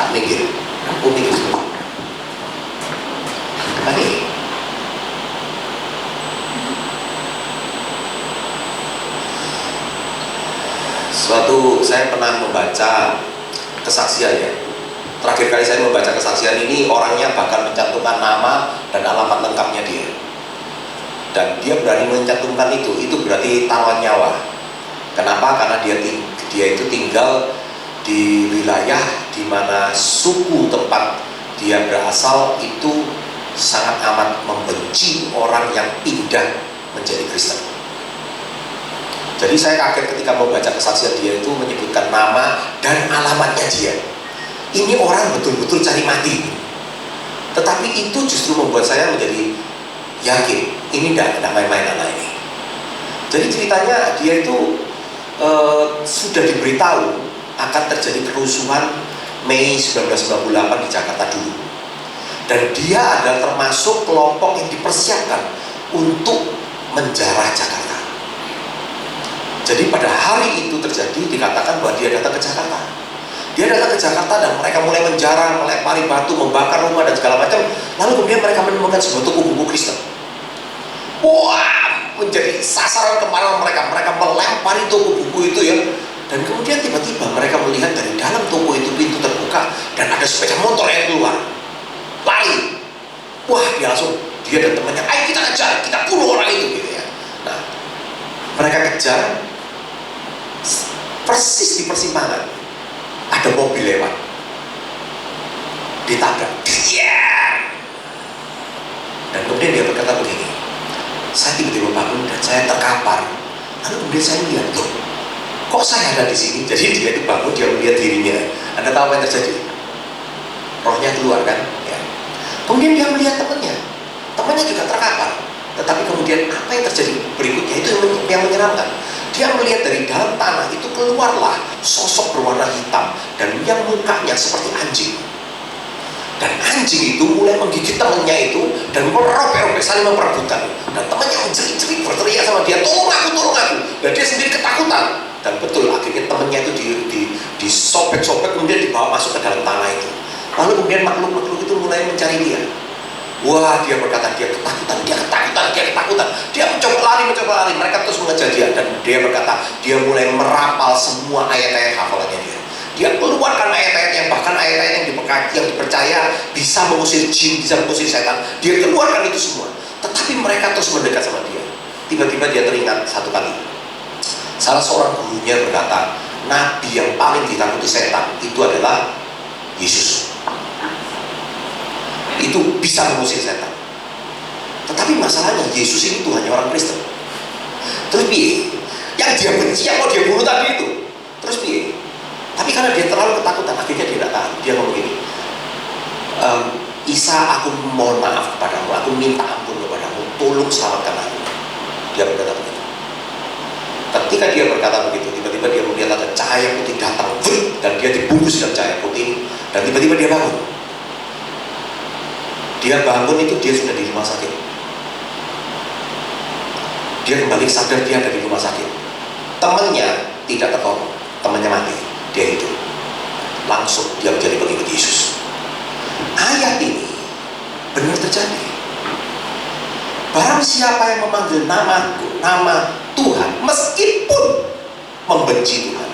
tak mikir, aku mikir semua. Ini suatu saya pernah membaca kesaksian ya. Terakhir kali saya membaca kesaksian ini, orangnya bahkan mencantumkan nama dan alamat lengkapnya dia. Dan dia berani mencantumkan itu berarti taruhan nyawa. Kenapa? Karena dia itu tinggal di wilayah di mana suku tempat dia berasal itu sangat amat membenci orang yang pindah menjadi Kristen. Jadi saya kaget ketika membaca kesaksian dia itu menyebutkan nama dan alamatnya dia. Ini orang betul-betul cari mati. Tetapi itu justru membuat saya menjadi yakin ini tidak main-main anak ini. Jadi ceritanya dia itu sudah diberitahu akan terjadi kerusuhan Mei 1998 di Jakarta dulu. Dan dia adalah termasuk kelompok yang dipersiapkan untuk menjarah Jakarta. Jadi pada hari itu terjadi, dikatakan bahwa dia datang ke Jakarta. Dia datang ke Jakarta dan mereka mulai menjarah, melempari batu, membakar rumah dan segala macam. Lalu kemudian mereka menemukan sebuah toko buku Kristen. Wah, menjadi sasaran kemarahan mereka. Mereka melempari toko buku itu ya. Dan kemudian tiba-tiba mereka melihat dari dalam toko itu pintu terbuka dan ada sepeda motor yang keluar. Lari. Wah, dia langsung Dia dan temannya, ayo kita kejar, kita bunuh orang itu gitu ya. Nah, mereka kejar, persis di persimpangan ada mobil lewat, ditabrak, dan kemudian dia berkata begini, saya tiba-tiba bangun dan saya terkapar. Lalu kemudian saya lihat, loh, kok saya ada di sini? Jadi dia itu bangun, dia melihat dirinya. Anda tahu apa yang terjadi? Rohnya keluar kan? Ya. Kemudian dia melihat temannya juga terkapar. Tetapi kemudian apa yang terjadi berikutnya itu yang menyeramkan. Dia melihat dari dalam tanah itu keluarlah sosok berwarna hitam dan yang mukanya seperti anjing. Dan anjing itu mulai menggigit temannya itu dan merobek-robek saling memperebutkan. Dan temannya menjerit-jerit berteriak sama dia, tolong aku. Dan dia sendiri ketakutan. Dan betul akhirnya temannya itu disobek-sobek kemudian dibawa masuk ke dalam tanah itu. Lalu kemudian makhluk-makhluk itu mulai mencari dia. Wah, dia berkata dia ketakutan. Dia mencoba lari. Mereka terus mengejar dia dan dia berkata dia mulai merapal semua ayat-ayat hafalannya dia. Dia keluarkan ayat-ayat yang bahkan ayat-ayat yang dipercaya bisa mengusir jin, bisa mengusir setan. Dia keluarkan itu semua. Tetapi mereka terus mendekat sama dia. Tiba-tiba dia teringat satu kali. Salah seorang gurunya berkata, nabi yang paling ditakuti setan itu adalah Yesus. Itu bisa mengusir setan. Tetapi masalahnya Yesus ini Tuhannya orang Kristen. Terus piye? Yang dia benci, yang mau dia bunuh tadi itu. Terus piye? Tapi karena dia terlalu ketakutan, akhirnya dia tidak tahan. Dia ngomong gini, Isa, aku mohon maaf kepadamu, aku minta ampun kepadamu, tolong selamatkan aku. Dia berkata begitu. Ketika dia berkata begitu, tiba-tiba dia melihat ada cahaya putih datang, dan dia dibungkus dalam cahaya putih, dan tiba-tiba dia bangun. Dia bangun itu dia sudah di rumah sakit. Dia kembali sadar dia ada di rumah sakit. Temannya tidak tertolong, temannya mati. Dia hidup. Langsung dia menjadi pengikut Yesus. Ayat ini benar terjadi. Barang siapa yang memanggil namaku, nama Tuhan, meskipun membenci Tuhan,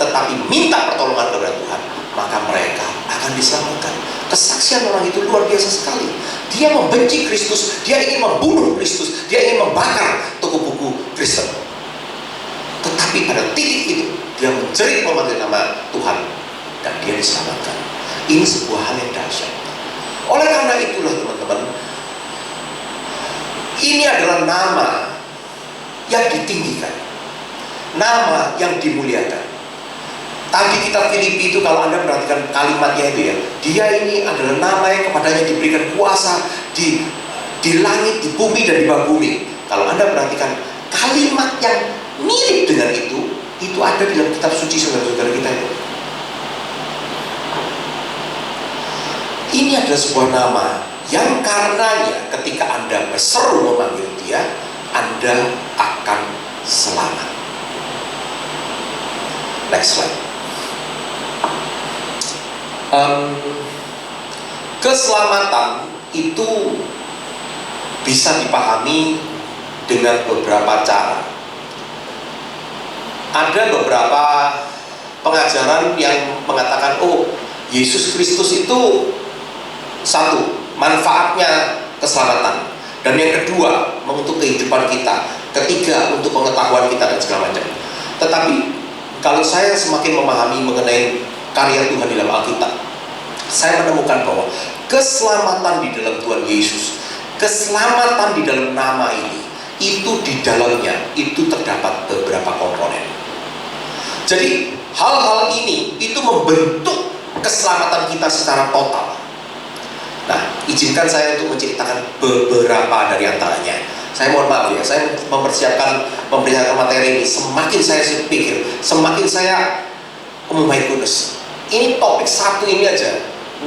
tetapi minta pertolongan kepada Tuhan, maka mereka akan diselamatkan. Kesaksian orang itu luar biasa sekali. Dia membenci Kristus, dia ingin membunuh Kristus, dia ingin membakar toko buku Kristen. Tetapi pada titik itu dia menjerit memanggil nama Tuhan dan dia diselamatkan. Ini sebuah hal yang dahsyat. Oleh karena itulah teman-teman, ini adalah nama yang ditinggikan, nama yang dimuliakan. Tadi kitab Filipi itu kalau Anda perhatikan kalimatnya itu ya, dia ini adalah nama yang kepadanya diberikan kuasa di langit, di bumi dan di bawah bumi. Kalau Anda perhatikan kalimat yang mirip dengan itu ada di dalam kitab suci saudara-saudara kita itu. Ini adalah sebuah nama yang karenanya ketika Anda berseru memanggil dia, Anda akan selamat. Next slide. Keselamatan itu bisa dipahami dengan beberapa cara. Ada beberapa pengajaran yang mengatakan, oh, Yesus Kristus itu satu, manfaatnya keselamatan, dan yang kedua, untuk kehidupan kita, ketiga, untuk pengetahuan kita dan segala macam. Tetapi kalau saya semakin memahami mengenai karya Tuhan di dalam Alkitab, saya menemukan bahwa keselamatan di dalam Tuhan Yesus, keselamatan di dalam nama ini, itu di dalamnya itu terdapat beberapa komponen. Jadi hal-hal ini itu membentuk keselamatan kita secara total. Nah, izinkan saya untuk menceritakan beberapa dari antaranya. Saya mohon maaf ya, saya mempersiapkan materi ini. Semakin saya pikir, semakin saya, oh my goodness, ini topik satu ini aja,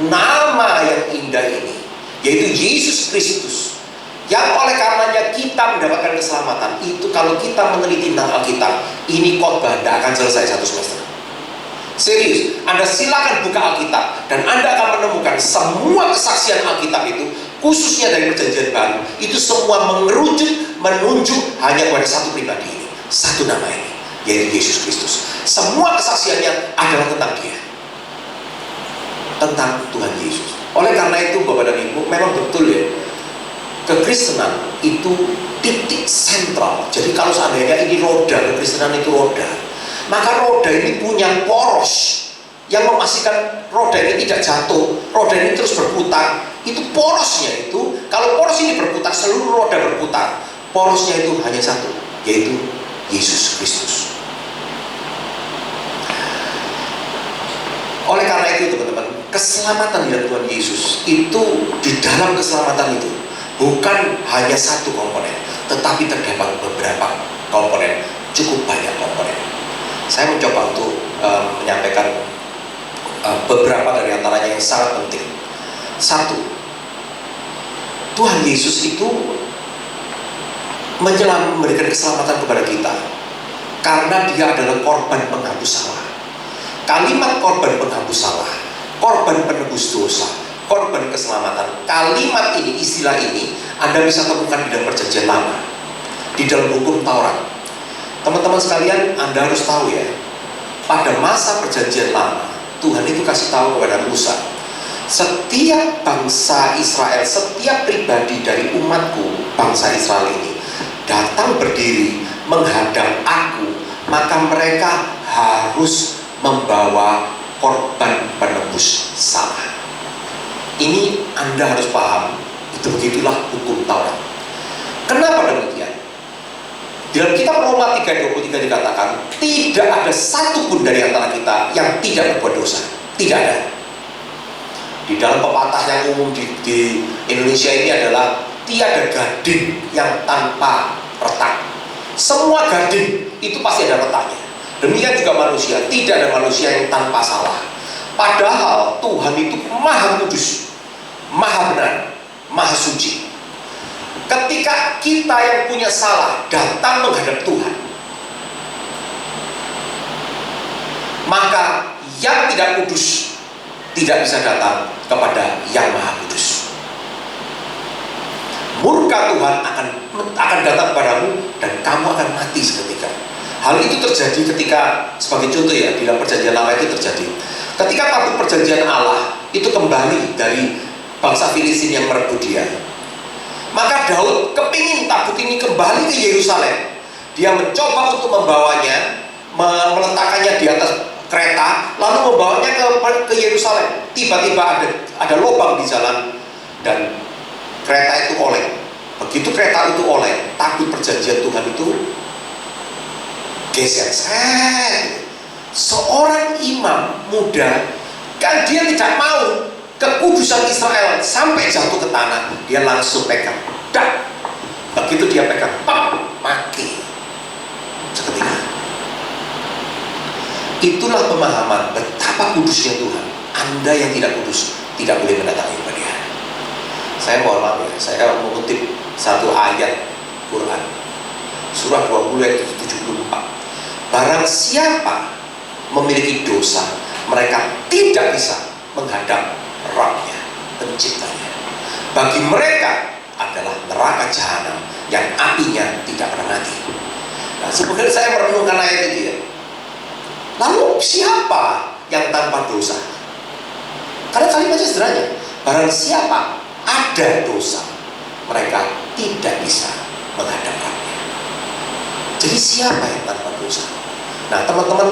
nama yang indah ini, yaitu Yesus Kristus, yang oleh karenanya kita mendapatkan keselamatan. Itu kalau kita meneliti tentang Alkitab, ini khotbah tidak akan selesai 1 semester. Serius, Anda silakan buka Alkitab dan Anda akan menemukan semua kesaksian Alkitab itu, khususnya dari Perjanjian Baru, itu semua menunjuk hanya pada satu pribadi ini, satu nama ini, yaitu Yesus Kristus. Semua kesaksiannya adalah tentang Dia, tentang Tuhan Yesus. Oleh karena itu Bapak dan Ibu, memang betul ya, kekristenan itu titik sentral. Jadi kalau seandainya ini roda, kekristenan itu roda, maka roda ini punya poros yang memastikan roda ini tidak jatuh, roda ini terus berputar. Itu porosnya itu, kalau poros ini berputar, seluruh roda berputar. Porosnya itu hanya satu, yaitu Yesus Kristus. Oleh karena itu teman-teman, keselamatan di dalam Tuhan Yesus itu, di dalam keselamatan itu bukan hanya satu komponen, tetapi terdapat beberapa komponen, cukup banyak komponen. Saya mencoba untuk menyampaikan beberapa dari antaranya yang sangat penting. Satu, Tuhan Yesus itu memberikan keselamatan kepada kita karena Dia adalah korban penghapus salah. Kalimat korban penghapus salah, korban penebus dosa, korban keselamatan, kalimat ini, istilah ini Anda bisa temukan di dalam Perjanjian Lama, di dalam hukum Taurat. Teman-teman sekalian, Anda harus tahu ya, pada masa Perjanjian Lama Tuhan itu kasih tahu kepada Musa, setiap bangsa Israel, setiap pribadi dari umatku, bangsa Israel ini datang berdiri menghadap aku, maka mereka harus membawa korban penebus salah. Ini Anda harus paham, itu begitulah hukum Taurat. Kenapa demikian? Dalam kitab Roma 3:23 dikatakan, tidak ada satupun dari antara kita yang tidak berbuat dosa. Tidak ada. Di dalam pepatah yang umum di Indonesia ini adalah, tiada gading yang tanpa retak. Semua gading itu pasti ada retaknya. Demikian juga manusia, tidak ada manusia yang tanpa salah. Padahal Tuhan itu maha kudus, maha benar, maha suci. Ketika kita yang punya salah datang menghadap Tuhan, maka yang tidak kudus tidak bisa datang kepada yang maha kudus. Murka Tuhan akan datang kepadamu dan kamu akan mati seketika. Hal itu terjadi ketika, sebagai contoh ya, di dalam Perjanjian Lama itu terjadi ketika tabut perjanjian Allah itu kembali dari bangsa Filistin yang merebut dia. Maka Daud kepingin tabut ini kembali ke Yerusalem. Dia mencoba untuk membawanya, meletakkannya di atas kereta, lalu membawanya ke Yerusalem. Tiba-tiba ada lubang di jalan dan kereta itu oleng. Begitu kereta itu oleng, tabut perjanjian Tuhan itu geser. Seorang imam muda, kan dia tidak mau kekudusan Israel sampai jatuh ke tanah, dia langsung pegang. Dan begitu dia pegang, mati seketika. Itulah pemahaman betapa kudusnya Tuhan. Anda yang tidak kudus tidak boleh mendatangi kepada Dia. Saya mohon maaf ya, saya mengutip satu ayat Quran, surah 20 ayat 74. Barang siapa memiliki dosa, mereka tidak bisa menghadap Rabb-nya, penciptanya. Bagi mereka adalah neraka jahanam yang apinya tidak pernah mati. Nah, sebenarnya saya merenungkan ayat itu ya. Lalu siapa yang tanpa dosa? Karena kalimatnya sederhana, barang siapa ada dosa, mereka tidak bisa menghadap Rabb-nya. Jadi siapa yang tanpa dosa? Nah teman-teman,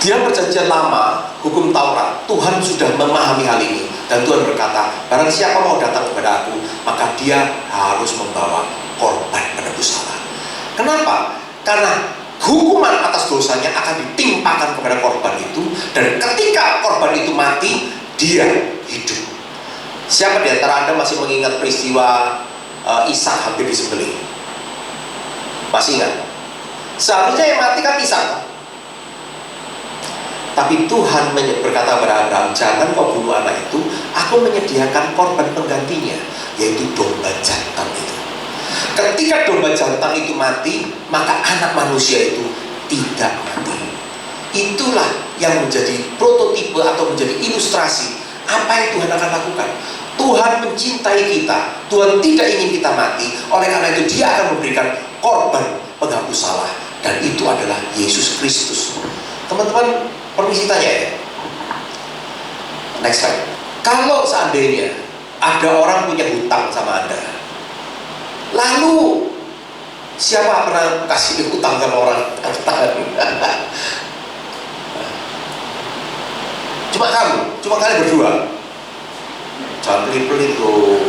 di dalam Perjanjian Lama, hukum Taurat, Tuhan sudah memahami hal ini. Dan Tuhan berkata, barang siapa mau datang kepada aku, maka dia harus membawa korban penebus salah. Kenapa? Karena hukuman atas dosanya akan ditimpakan kepada korban itu. Dan ketika korban itu mati, dia hidup. Siapa di antara Anda masih mengingat peristiwa Ishak hampir disembelih? Masih ingat? Seharusnya yang mati kan Ishak. Tapi Tuhan berkata kepada Abraham, jangan kau bunuh anak itu, aku menyediakan korban penggantinya, yaitu domba jantan itu. Ketika domba jantan itu mati, maka anak manusia itu tidak mati. Itulah yang menjadi prototipe atau menjadi ilustrasi apa yang Tuhan akan lakukan. Tuhan mencintai kita, Tuhan tidak ingin kita mati. Oleh karena itu Dia akan memberikan korban penghapus salah, dan itu adalah Yesus Kristus. Teman-teman, permisi tanya ya. Next slide. Kalau seandainya ada orang punya hutang sama Anda, lalu siapa pernah kasih hutang sama orang? Cuma kalian berdua. Jangan pelit-pelit loh.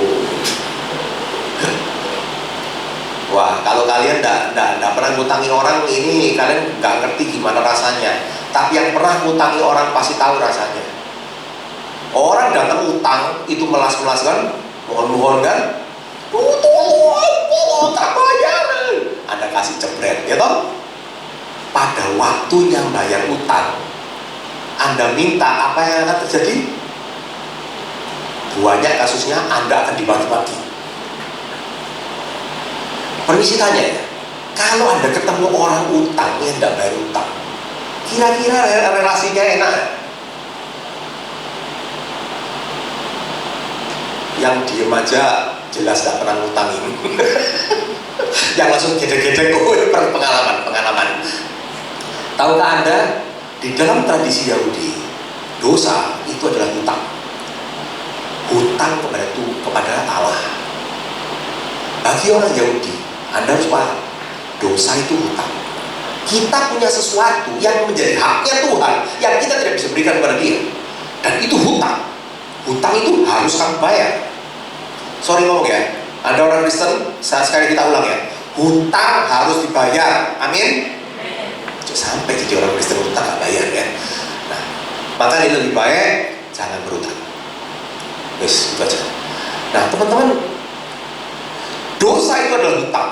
Wah, kalau kalian enggak pernah ngutangi orang ini, kalian nggak ngerti gimana rasanya. Tapi yang pernah ngutangi orang pasti tahu rasanya. Orang datang utang itu melas-melas kan, mohon-mohon kan, tak bayar. Anda kasih jebret, ya toh? Pada waktunya bayar utang, Anda minta, apa yang akan terjadi? Banyak kasusnya Anda akan dibagi-bagi. Permisi tanya ya, kalau Anda ketemu orang utang yang tidak bayar utang, kira-kira relasinya enak? Yang diem aja jelas gak pernah ngutangin. Yang langsung gede-gede, pengalaman. Tahukah Anda, di dalam tradisi Yahudi, dosa itu adalah hutang. Hutang kepada Allah. Bagi orang Yahudi, Anda harus paham, dosa itu hutang. Kita punya sesuatu yang menjadi haknya Tuhan, yang kita tidak bisa berikan kepada Dia, dan itu hutang. Hutang itu harus kamu bayar. Sorry ngomong ya, ada orang Kristen, sekali kita ulang ya, hutang harus dibayar. Amin. Sampai jadi orang Kristen hutang gak bayar ya. Nah, maka ini lebih baik jangan berhutang. Wes, itu aja. Nah, teman-teman, dosa itu adalah hutang.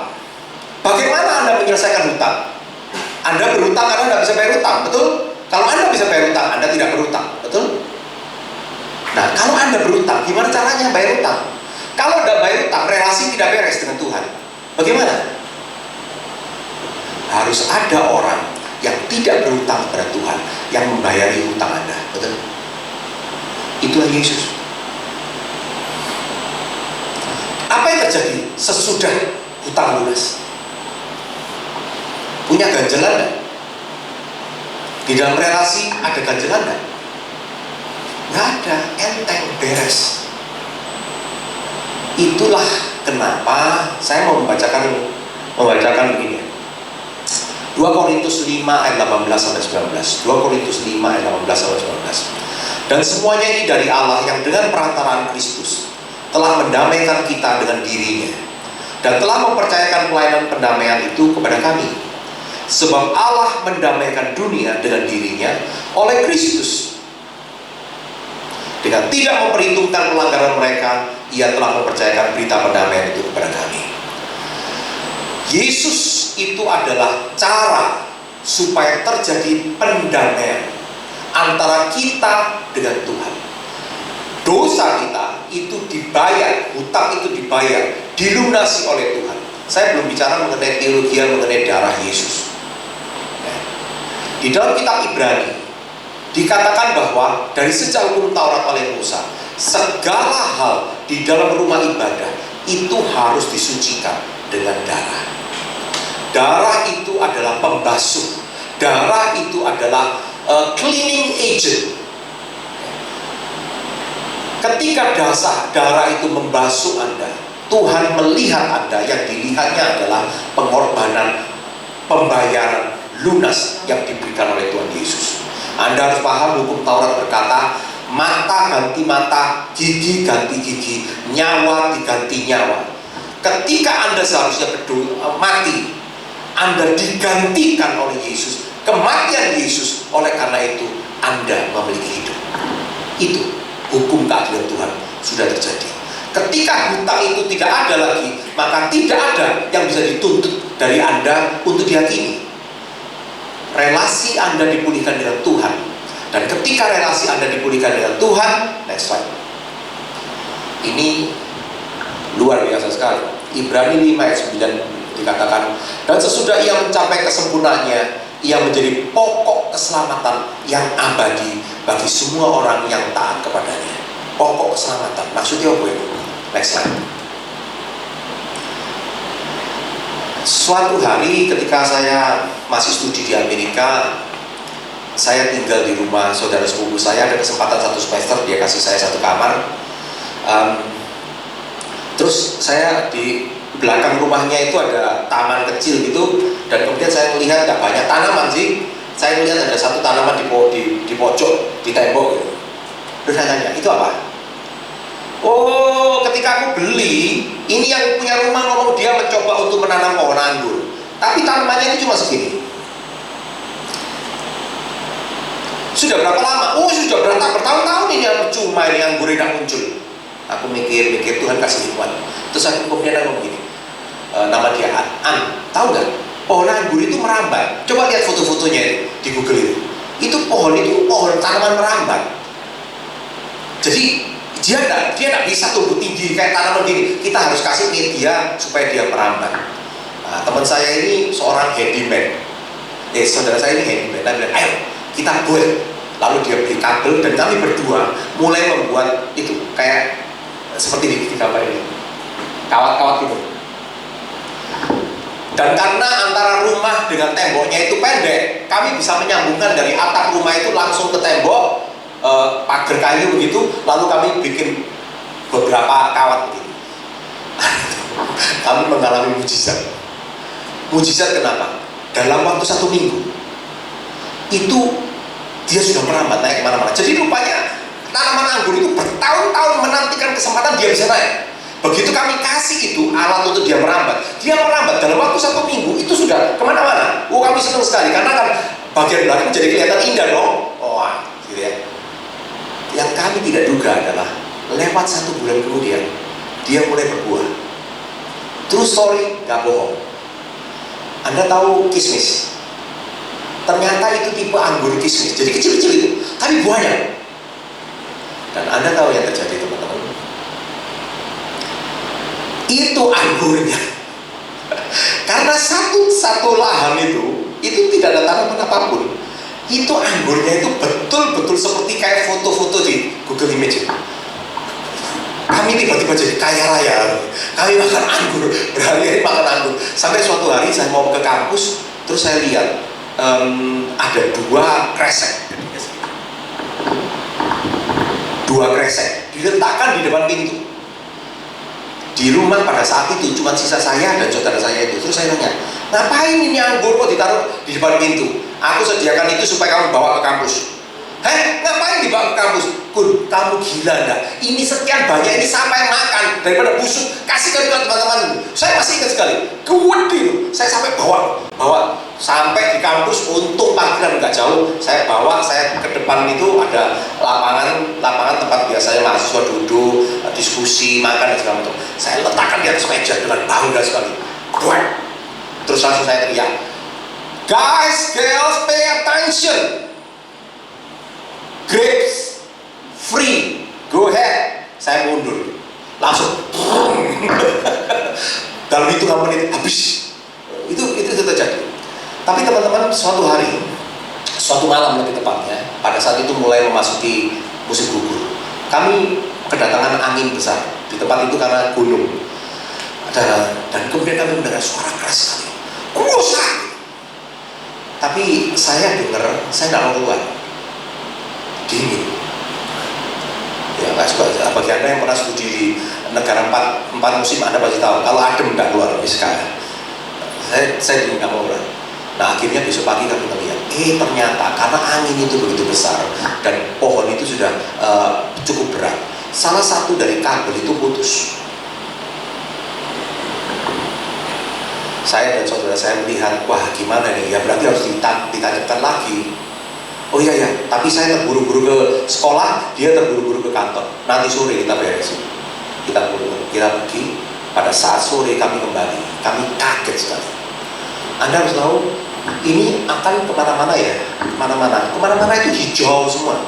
Bagaimana Anda menyelesaikan hutang? Anda berhutang karena Anda bisa bayar hutang, betul? Kalau Anda bisa bayar hutang, Anda tidak berhutang, betul? Nah, kalau Anda berhutang, gimana caranya bayar hutang? Kalau Anda bayar hutang, relasi tidak beres dengan Tuhan. Bagaimana? Harus ada orang yang tidak berhutang kepada Tuhan, yang membayari hutang Anda, betul? Itulah Yesus. Apa yang terjadi sesudah hutang lunas? Punya ganjalan enggak? Di dalam relasi ada ganjalan enggak? Nggak ada, enteng, beres. Itulah kenapa saya mau membacakan begini. 2 Korintus 5 ayat 18 sampai 19. 2 Korintus 5 ayat 18 sampai 19. Dan semuanya ini dari Allah yang dengan perantaraan Kristus telah mendamaikan kita dengan dirinya dan telah mempercayakan pelayanan pendamaian itu kepada kami. Sebab Allah mendamaikan dunia dengan dirinya oleh Kristus. Dengan tidak memperhitungkan pelanggaran mereka, Ia telah mempercayakan berita pendamaian itu kepada kami. Yesus itu adalah cara supaya terjadi pendamaian antara kita dengan Tuhan. Dosa kita itu dibayar, hutang itu dibayar, dilunasi oleh Tuhan. Saya belum bicara mengenai teologi, mengenai darah Yesus. Di dalam kitab Ibrani dikatakan bahwa dari sejak hukum Taurat oleh Musa, segala hal di dalam rumah ibadah itu harus disucikan dengan darah. Darah itu adalah pembasuh. Darah itu adalah cleaning agent. Ketika darah itu membasuh Anda, Tuhan melihat Anda, yang dilihatnya adalah pengorbanan, pembayaran lunas yang diberikan oleh Tuhan Yesus. Anda harus paham, hukum Taurat berkata, mata ganti mata, gigi ganti gigi, nyawa diganti nyawa. Ketika Anda seharusnya mati, Anda digantikan oleh Yesus, kematian Yesus. Oleh karena itu Anda memiliki hidup. Itu hukum keadilan Tuhan sudah terjadi. Ketika hutang itu tidak ada lagi, maka tidak ada yang bisa dituntut dari Anda untuk dihakimi. Relasi Anda dipulihkan dengan Tuhan. Dan ketika relasi Anda dipulihkan dengan Tuhan, next slide. Ini luar biasa sekali. Ibrani 5 ayat 9 dikatakan, dan sesudah ia mencapai kesempurnaannya, ia menjadi pokok keselamatan yang abadi bagi semua orang yang taat kepadanya. Pokok keselamatan, maksudnya apa itu? Next slide. Suatu hari ketika saya masih studi di Amerika, saya tinggal di rumah saudara sepupu saya, ada kesempatan 1 semester dia kasih saya 1 kamar. Terus saya di belakang rumahnya itu ada taman kecil gitu, dan kemudian saya melihat nggak banyak tanaman sih, saya melihat ada 1 tanaman di pojok di tembok gitu. Terus saya tanya, itu apa? Oh, ketika aku beli, ini yang punya rumah ngomong dia mencoba untuk menanam pohon anggur, tapi tanamannya itu cuma segini. Sudah berapa lama? Oh, sudah bertahun-tahun ini yang percuma, ini anggur tidak muncul. Aku mikir Tuhan kasih hikmat. Terus aku kemudian ngomong gini, nama dia An, tahu nggak? Pohon anggur itu merambat. Coba lihat foto-fotonya itu di Google itu. Itu pohon tanaman merambat. Jadi dia nggak bisa tumbuh tinggi kayak tanaman gini. Kita harus kasih media supaya dia merambat. Nah, teman saya ini seorang handyman. Saudara saya ini handyman. Dan bilang, ayo kita buat. Lalu dia beli kabel dan kami berdua mulai membuat itu kayak seperti di gambar ini, kawat-kawat gitu. Dan karena antara rumah dengan temboknya itu pendek, kami bisa menyambungkan dari atap rumah itu langsung ke tembok, pagar kayu begitu. Lalu kami bikin beberapa kawat begitu. Kami mengalami mujizat. Mujizat kenapa? Dalam waktu 1 minggu itu dia sudah merambat naik kemana-mana. Jadi rupanya tanaman anggur itu bertahun-tahun menantikan kesempatan dia bisa naik. Begitu kami kasih itu alat untuk dia merambat dalam waktu 1 minggu itu sudah kemana-mana. Kami senang sekali karena kan bagian belakang jadi kelihatan indah dong. Gitu ya. Yang kami tidak duga adalah lewat 1 bulan kemudian dia mulai berbuah. True story, gak bohong. Anda tahu kismis? Ternyata itu tipe anggur kismis, jadi kecil-kecil itu, tapi buahnya. Dan Anda tahu yang terjadi teman-teman? Itu anggurnya. Karena satu lahan itu tidak ada tanaman apapun. Itu anggurnya itu betul-betul seperti kayak foto-foto di Google Image. Kami tiba-tiba jadi kaya raya. Kami makan anggur, berhari-hari makan anggur. Sampai suatu hari saya mau ke kampus, terus saya lihat ada 2 kresek. 2 kresek diletakkan di depan pintu. Di rumah pada saat itu cuma sisa saya dan saudara saya itu. Terus saya tanya, ngapain ini anggur kok ditaruh di depan pintu? Aku sediakan itu supaya kamu bawa ke kampus. Ngapain dibawa ke kampus? Kun, kamu gila enggak? Ini sekian banyak, ini sampai makan daripada busuk. Kasihkan ke teman-teman. Saya masih ingat sekali, gede loh. Saya sampai bawa sampai di kampus. Untung parkiran nggak jauh. Saya ke depan itu ada lapangan tempat biasanya mahasiswa duduk, diskusi, makan dan segala macam. Saya letakkan di atas meja dengan bangga sekali. Terus langsung saya teriak, guys, girls, pay attention. Grapes free, go ahead. Saya mundur, langsung dalam hitungan menit habis. Itu terjadi. Tapi teman-teman, suatu malam lebih tepatnya, pada saat itu mulai memasuki musim gugur. Kami kedatangan angin besar di tempat itu karena gunung. Dan kemudian kami mendengar suara keras sekali, kusak. Tapi saya dengar, saya nggak mau keluar. Dingin. Ya nggak suka. Bagi Anda yang pernah studi di negara 4 musim, Anda pasti tahu kalau adem nggak keluar misalkan. Saya nggak mau keluar. Nah akhirnya besok pagi kami melihat, ternyata karena angin itu begitu besar dan pohon itu sudah cukup berat, salah satu dari kabel itu putus. Saya dan saudara saya melihat, wah gimana nih, ya berarti harus ditanyakan lagi. Oh iya, tapi saya terburu-buru ke sekolah, dia terburu-buru ke kantor. Nanti sore kita beresin. Kita pergi. Pada saat sore kami kembali, kami kaget sekali. Anda harus tahu, ini akan kemana-mana ya, kemana-mana itu hijau semua.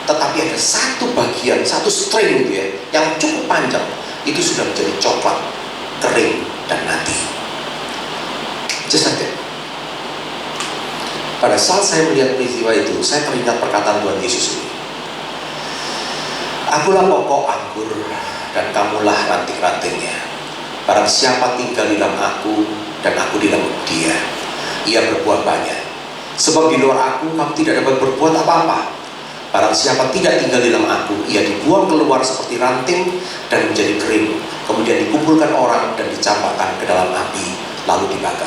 Tetapi ada satu bagian, satu string gitu ya, yang cukup panjang, itu sudah menjadi coklat, kering dan mati. Just like that. Pada saat saya melihat peristiwa itu, saya teringat perkataan Tuhan Yesus ini. Akulah pokok anggur dan kamulah ranting-rantingnya. Barang siapa tinggal di dalam aku dan aku di dalam dia, ia berbuah banyak. Sebab di luar aku kamu tidak dapat berbuat apa-apa. Barang siapa tidak tinggal di dalam aku, ia dibuang keluar seperti ranting dan menjadi kering. Kemudian dikumpulkan orang dan dicampakkan ke dalam api, lalu dibakar.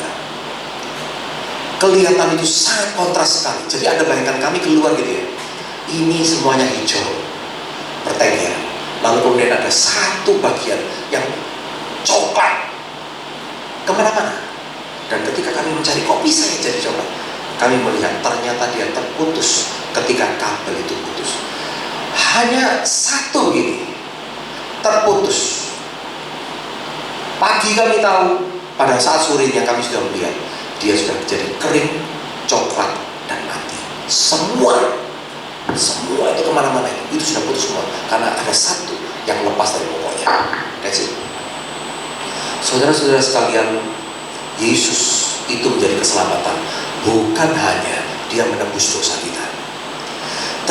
Kelihatan itu sangat kontras sekali. Jadi Anda bayangkan kami keluar gitu ya. Ini semuanya hijau, bertengger. Lalu kemudian ada satu bagian yang coklat kemana-mana. Dan ketika kami mencari kok bisa ya jadi coklat, kami melihat ternyata dia terputus ketika kabel itu putus. Hanya satu ini terputus. Pagi kami tahu, pada saat sorenya kami sudah melihat dia sudah menjadi kering, coklat, dan mati. Semua itu kemana-mana itu sudah putus semua karena ada satu yang lepas dari pokoknya. That's it. Saudara-saudara sekalian, Yesus itu menjadi keselamatan. Bukan hanya dia menebus dosa kita,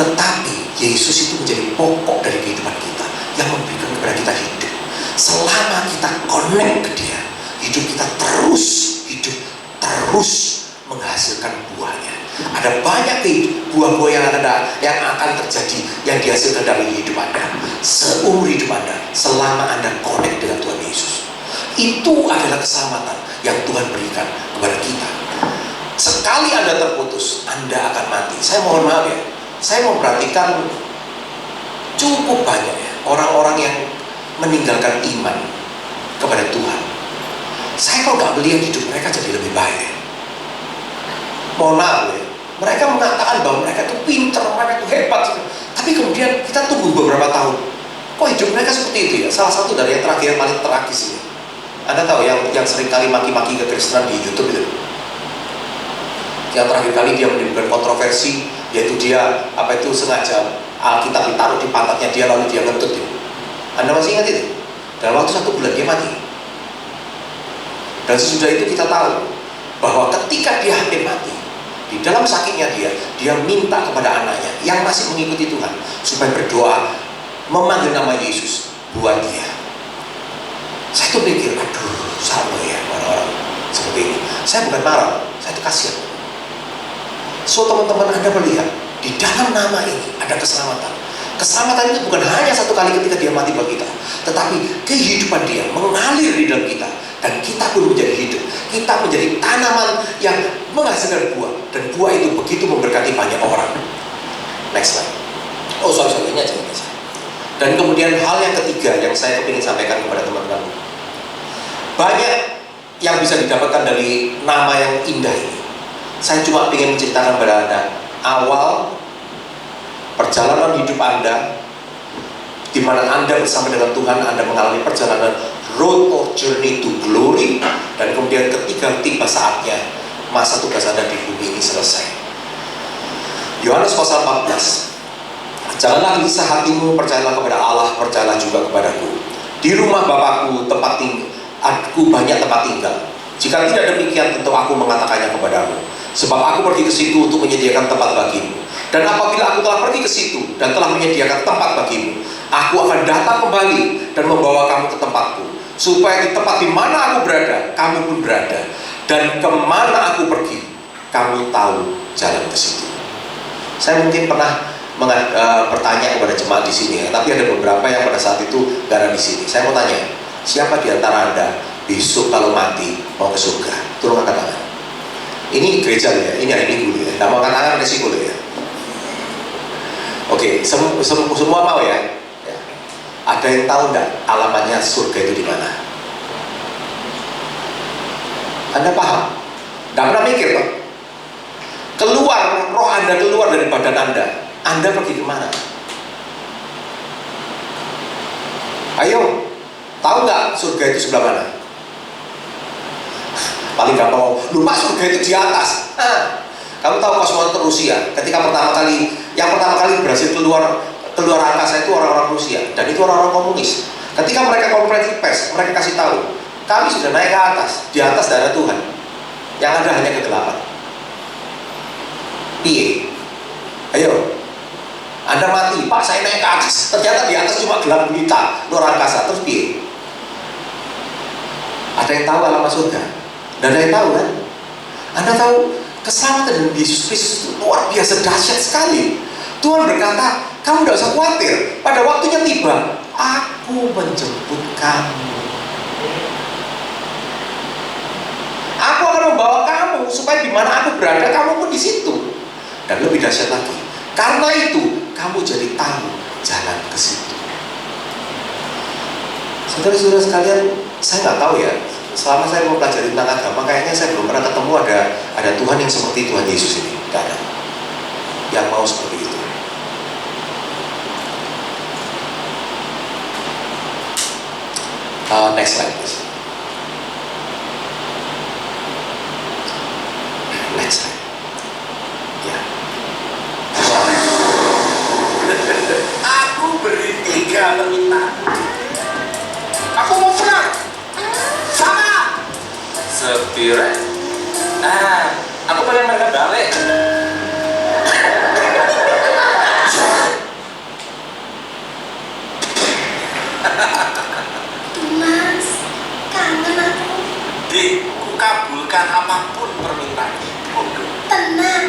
tetapi Yesus itu menjadi pokok dari kehidupan kita, yang memberikan kepada kita hidup. Selama kita connect ke dia, hidup kita terus menghasilkan buahnya. Ada banyak buah-buah yang akan terjadi, yang dihasilkan dari hidup Anda seumur hidup Anda, selama Anda connect dengan Tuhan Yesus. Itu adalah keselamatan yang Tuhan berikan kepada kita. Sekali Anda terputus, Anda akan mati. Saya mohon maaf ya, saya memperhatikan cukup banyak ya orang-orang yang meninggalkan iman kepada Tuhan. Saya kok gak melihat hidup mereka jadi lebih baik. Mohon maaf ya, mereka mengatakan bahwa mereka itu pintar, mereka itu hebat, tapi kemudian kita tunggu beberapa tahun, kok hidup mereka seperti itu ya. Salah satu dari yang terakhir, yang paling tragis ini, Anda tahu yang sering kali maki-maki kekristenan di YouTube itu. Yang terakhir kali dia menimbulkan kontroversi, yaitu dia sengaja Alkitab ditaruh di pantatnya dia, lalu dia ngentut ya. Anda masih ingat itu? Dalam waktu 1 bulan dia mati. Dan sesudah itu kita tahu bahwa ketika dia hampir mati, di dalam sakitnya dia minta kepada anaknya yang masih mengikuti Tuhan supaya berdoa, memanggil nama Yesus buat dia. Saya tuh pikir, aduh, sama ya orang-orang seperti ini. Saya bukan marah, saya tuh kasihan. So teman-teman, Anda melihat di dalam nama ini ada keselamatan. Keselamatan itu bukan hanya satu kali ketika dia mati bagi kita, tetapi kehidupan dia mengalir di dalam kita, dan kita pun menjadi hidup. Kita menjadi tanaman yang menghasilkan buah, dan buah itu begitu memberkati banyak orang. Next slide. Oh sorry, ini aja. Dan kemudian hal yang ketiga yang saya ingin sampaikan kepada teman-teman, banyak yang bisa didapatkan dari nama yang indah ini. Saya cuma ingin menceritakan kepada Anda awal perjalanan hidup Anda, di mana Anda bersama dengan Tuhan, Anda mengalami perjalanan road or journey to glory, dan kemudian ketika tiba saatnya masa tugas Anda di bumi ini selesai. Yohanes pasal 14. Janganlah gelisah hatimu, percayalah kepada Allah, percayalah juga kepadaku. Di rumah Bapakku aku banyak tempat tinggal. Jika tidak demikian, tentu aku mengatakannya kepadamu. Sebab aku pergi ke situ untuk menyediakan tempat bagimu. Dan apabila aku telah pergi ke situ dan telah menyediakan tempat bagimu, aku akan datang kembali dan membawa kamu ke tempatku, supaya di tempat di mana aku berada, kamu pun berada. Dan kemana aku pergi, kamu tahu jalan ke situ. Saya mungkin pernah bertanya kepada jemaat di sini ya, tapi ada beberapa yang pada saat itu gak ada di sini. Saya mau tanya, siapa di antara Anda besok kalau mati mau ke surga? Turun angkat tangan. Ini gereja ya, ini hari Minggu ya. Nah, mau angkat tangan resiko ya. Oke, semua mau ya? Ya. Ada yang tahu nggak alamatnya surga itu di mana? Anda paham? Nggak pernah mikir Pak? Keluar, roh Anda keluar dari badan Anda pergi kemana? Ayo, tahu nggak surga itu sebelah mana? Paling gampang, lupa surga itu di atas. Kamu tahu kosmonot Rusia ketika pertama kali berhasil keluar angkasa itu orang-orang Rusia, dan itu orang-orang komunis. Ketika mereka konferensi pers, mereka kasih tahu, kami sudah naik ke atas, di atas ada Tuhan, yang ada hanya kegelapan. Piye? Ayo, Anda mati, Pak saya naik ke atas, ternyata di atas cuma gelap gulita, luar angkasa, terus piye? Ada yang tahu alamat surga? Dan ada yang tahu kan? Anda tahu keselamatan dalam Yesus Kristus itu luar biasa dahsyat sekali. Tuhan berkata, kamu tidak usah khawatir, pada waktunya tiba, aku menjemput kamu. Aku akan membawa kamu supaya di mana aku berada, kamu pun di situ. Dan lebih dahsyat lagi, karena itu kamu jadi tahu jalan ke situ. Saudara-saudara sekalian, saya nggak tahu ya. Selama saya mempelajari tentang agama, kayaknya saya belum pernah ketemu ada Tuhan yang seperti Tuhan Yesus ini. Nggak ada yang mau seperti itu. Next slide please. Next slide. Ya. Aku beri 3 permintaan. Aku mau pulang. Sama. Sepire. Aku pengen mereka balik. Mas, kangen aku. Ku kabulkan apapun permintaan. Tenang,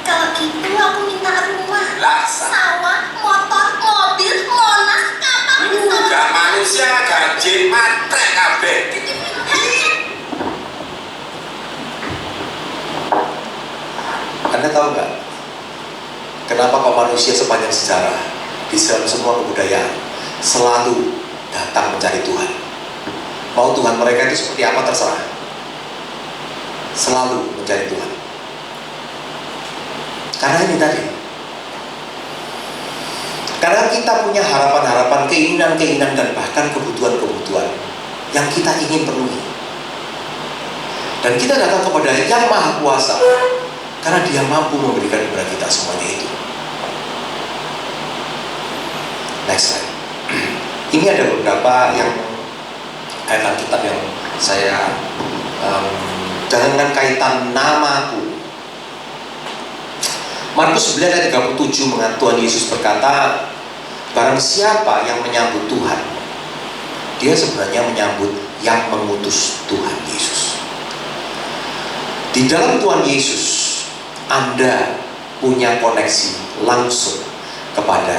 kalau gitu aku minta rumah, Lah, sawah, motor, mobil, monas, kapal, gak manusia, gaji, matre, kabeh. Anda tahu nggak kenapa kok manusia sepanjang sejarah di dalam semua kebudayaan selalu datang mencari Tuhan? Mau Tuhan mereka itu seperti apa terserah, selalu mencari Tuhan. Karena ini tadi, karena kita punya harapan-harapan, keinginan-keinginan, dan bahkan kebutuhan-kebutuhan yang kita ingin penuhi. Dan kita datang kepada Yang Maha Kuasa karena Dia mampu memberikan kepada kita semuanya itu. Next slide. Ini ada beberapa yang ayat Alkitab yang saya dengan kaitan namaku. Markus 9 ayat 37 mengatakan Tuhan Yesus berkata, barang siapa yang menyambut Tuhan, dia sebenarnya menyambut yang mengutus Tuhan Yesus. Di dalam Tuhan Yesus, Anda punya koneksi langsung kepada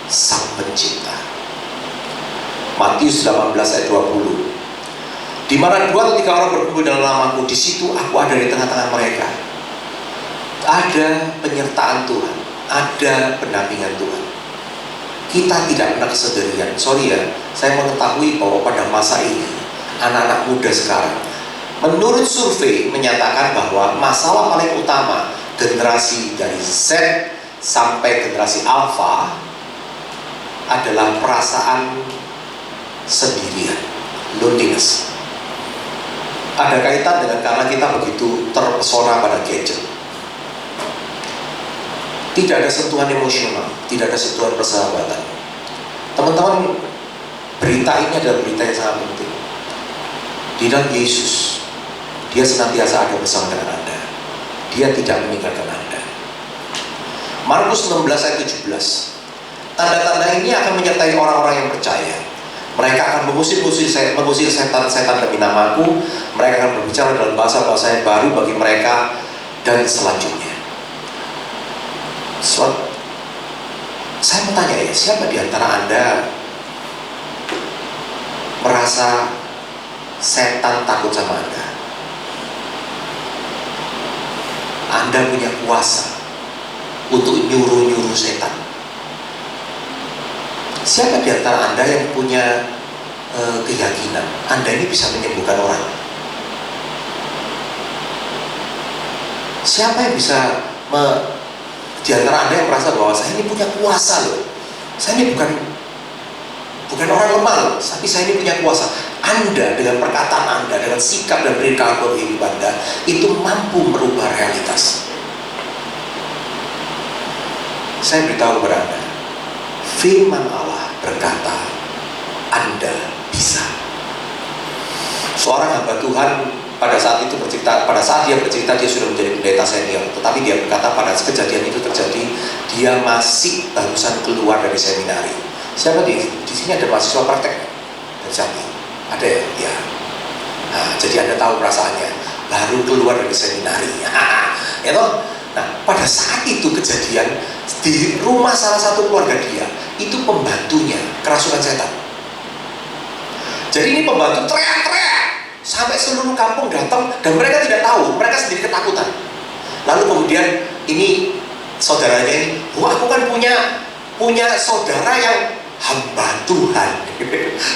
Sang Pencipta. Matius 18 ayat 20. Di mana 2 atau 3 orang berkumpul dalam namaku, di situ aku ada di tengah-tengah mereka. Ada penyertaan Tuhan, ada pendampingan Tuhan. Kita tidak pernah kesendirian. Sorry ya, saya mengetahui bahwa pada masa ini anak-anak muda sekarang, menurut survei menyatakan bahwa masalah paling utama generasi dari Z sampai generasi Alpha adalah perasaan sendirian, loneliness. Ada kaitan dengan karena kita begitu terpesona pada gadget. Tidak ada sentuhan emosional, tidak ada sentuhan persahabatan. Teman-teman, berita ini adalah berita yang sangat penting. Di dalam Yesus, Dia senantiasa ada bersama dengan Anda. Dia tidak meninggalkan Anda. Markus 16 ayat 17. Tanda-tanda ini akan menyertai orang-orang yang percaya. Mereka akan mengusir setan-setan demi namaku. Mereka akan berbicara dalam bahasa-bahasa yang baru bagi mereka, dan selanjutnya. Saya mau tanya ya, siapa di antara Anda merasa setan takut sama Anda? Anda punya kuasa untuk nyuruh-nyuruh setan. Siapa di antara Anda yang punya keyakinan Anda ini bisa menyembuhkan orang? Siapa yang bisa di antara Anda yang merasa bahwa saya ini punya kuasa loh, saya ini bukan orang lemah loh, tapi saya ini punya kuasa. Anda dengan perkataan Anda, dengan sikap dan perilaku hidup Anda, itu mampu merubah realitas. Saya beritahu kepada Anda, firman Allah berkata, Anda bisa. Seorang hamba Tuhan pada saat itu bercerita, pada saat dia bercerita dia sudah menjadi pendeta senior, tetapi dia berkata pada kejadian itu terjadi, dia masih barusan keluar dari seminari. Siapa di sini ada mahasiswa praktek dari Jati? Ada ya? Ya. Nah, jadi Anda tahu perasaannya, baru keluar dari seminari. Ya toh? Nah, pada saat itu kejadian di rumah salah satu keluarga dia, itu pembantunya kerasukan setan. Jadi ini pembantu teriak-teriak sampai seluruh kampung datang dan mereka tidak tahu, mereka sendiri ketakutan. Lalu kemudian ini saudaranya ini, aku kan punya saudara yang hamba Tuhan.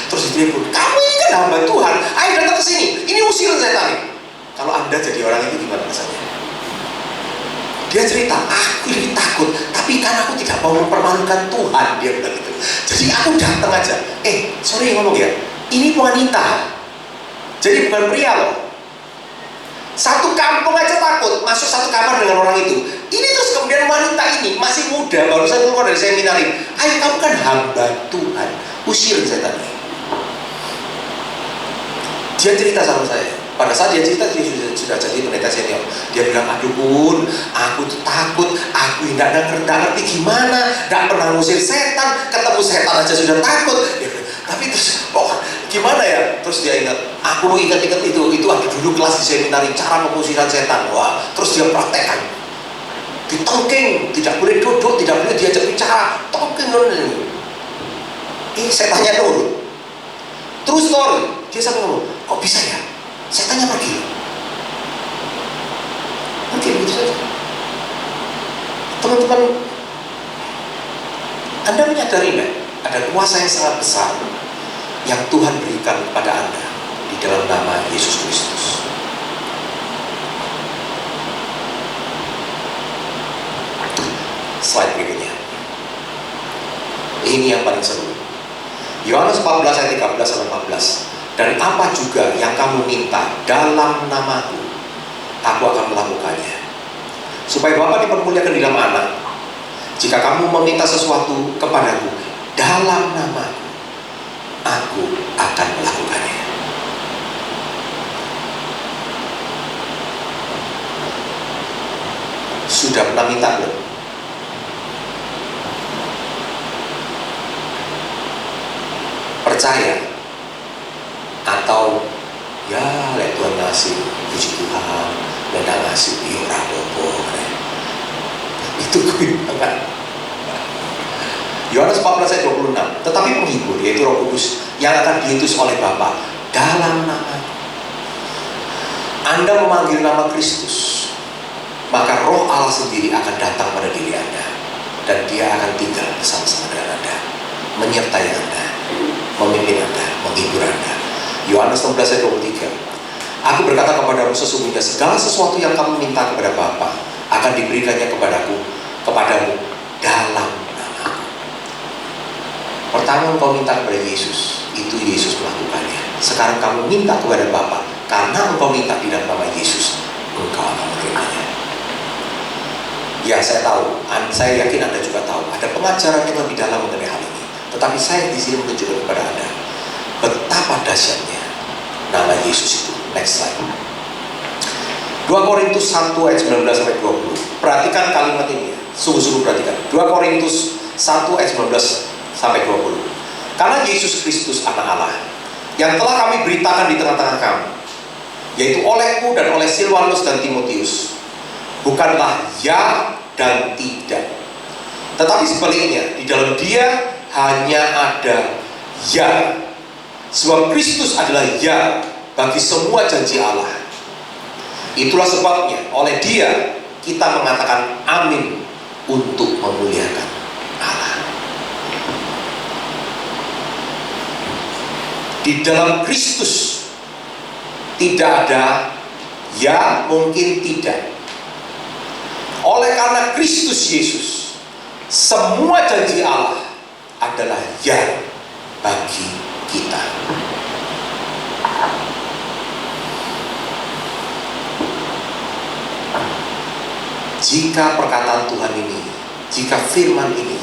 Terus dia pun, kamu ini kan hamba Tuhan, ayo datang ke sini, ini usir setan ini. Kalau Anda jadi orang itu gimana rasanya? Dia cerita, aku ini takut, tapi karena aku tidak mau mempermalukan Tuhan, dia bilang gitu. Jadi aku datang aja. Sorry ngomong ya, ini wanita, jadi bukan pria loh. Satu kampung aja takut masuk satu kamar dengan orang itu. Ini terus kemudian wanita ini masih muda, barusan keluar dari seminar ini. Ayo, kamu kan hamba Tuhan, usir setan ini. Dia cerita sama saya. Pada saat dia cerita, dia sudah jadi pendeta senior. Dia bilang, aduh Bun, aku tuh takut, aku tidak ngerti gimana, tidak pernah ngusir setan, ketemu setan aja sudah takut. Dia bilang, tapi terus, gimana ya? Terus dia ingat, aku mau ingat-ingat itu ada dulu kelas di seminar cara pengusiran setan. Wah, terus dia praktekkan. Ditongking, tidak boleh duduk, tidak boleh diajak bicara, tongking. Setannya nurut. Terus story, dia sampai ngomong, kok bisa ya? Setannya pergi begitu saja. Teman-teman, Anda menyadari nggak? Ada kuasa yang sangat besar yang Tuhan berikan kepada Anda di dalam nama Yesus Kristus. Slide berikutnya. Ini yang paling seru. Yohanes 14 ayat 13 sampai 14. Dan apa juga yang kamu minta dalam namaku, aku akan melakukannya, supaya Bapa dipermuliakan di dalam Anak. Jika kamu meminta sesuatu kepadaku dalam namaku, aku akan melakukannya. Sudah pernah minta belum? Percaya? Atau ya lek Tuhan ngasih, puji Tuhan, dan ngasih ora apa-apa. Itu kebimbangan. Yohanes 14 ayat 26. Tetapi penghibur, yaitu Roh Kudus, yang akan diutus oleh Bapa dalam nama Anda memanggil nama Kristus, maka Roh Allah sendiri akan datang pada diri Anda, dan Dia akan tinggal bersama-sama dengan Anda, menyertai Anda, memimpin Anda, menghibur Anda. Yohanes 16 ayat 23. Aku berkata kepadamu, sesungguhnya segala sesuatu yang kamu minta kepada Bapa akan diberikannya kepadamu dalam namaku. Pertama engkau minta kepada Yesus, itu Yesus melakukannya. Sekarang kamu minta kepada Bapa, karena engkau minta di dalam nama Yesus, engkau akan menerimanya. Ya, saya tahu, saya yakin Anda juga tahu, ada pengajaran yang lebih dalam mengenai hal ini. Tetapi saya di sini menunjukkan kepada Anda betapa dahsyatnya nama Yesus itu. Next slide. 2 Korintus 1 ayat 19 sampai 20. Perhatikan kalimat ini ya. Sungguh-sungguh perhatikan. 2 Korintus 1 ayat 19 sampai 20. Karena Yesus Kristus anak Allah yang telah kami beritakan di tengah-tengah kamu, yaitu olehku dan oleh Silwanus dan Timotius, bukanlah ya dan tidak, tetapi sebaliknya, di dalam Dia hanya ada ya. Sebab Kristus adalah ya bagi semua janji Allah. Itulah sebabnya oleh Dia kita mengatakan amin untuk memuliakan Allah. Di dalam Kristus tidak ada ya, mungkin tidak. Oleh karena Kristus Yesus, semua janji Allah adalah ya bagi kita. Jika perkataan Tuhan ini, jika firman ini,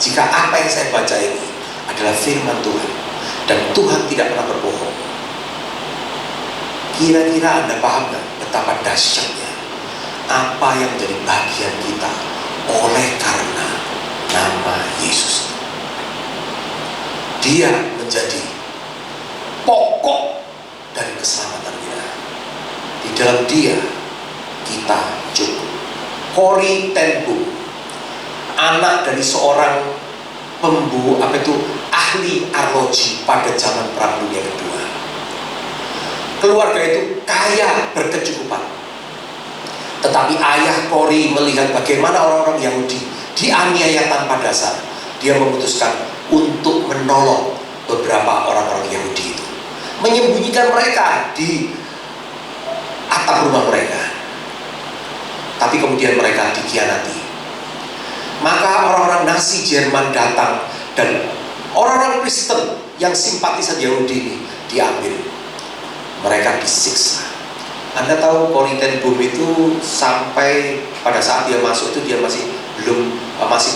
jika apa yang saya baca ini adalah firman Tuhan, dan Tuhan tidak pernah berbohong, kira-kira Anda paham gak betapa dahsyatnya apa yang menjadi bagian kita oleh karena nama Yesus? Dia menjadi pokok dari keselamatan kita. Di dalam Dia kita cukup. Corrie ten Boom, anak dari seorang ahli arloji pada zaman Perang Dunia Kedua. Keluarga itu kaya berkecukupan. Tetapi ayah Corrie melihat bagaimana orang-orang Yahudi dianiaya tanpa dasar. Dia memutuskan untuk menolong beberapa orang-orang Yahudi itu, menyembunyikan mereka di atap rumah mereka. Tapi kemudian mereka dikhianati. Maka orang-orang Nazi Jerman datang dan orang-orang Kristen yang simpatisan Yahudi ini diambil. Mereka disiksa. Anda tahu Corrie ten Boom itu sampai pada saat dia masuk itu dia masih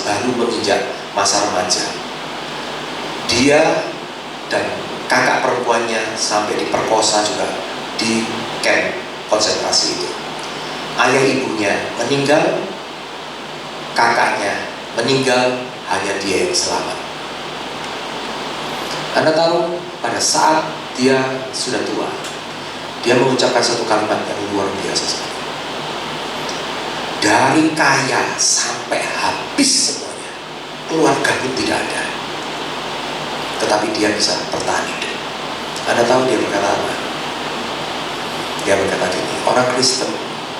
baru menginjak masa remaja. Dia dan kakak perempuannya sampai diperkosa juga di kamp konsentrasi itu. Ayah ibunya meninggal, kakaknya meninggal, hanya dia yang selamat. Anda tahu pada saat dia sudah tua, dia mengucapkan satu kalimat yang luar biasa sekali. Dari kaya sampai habis semuanya, keluarga pun tidak ada, tetapi dia bisa bertahan hidup. Anda tahu dia berkata apa? Dia berkata gini, orang Kristen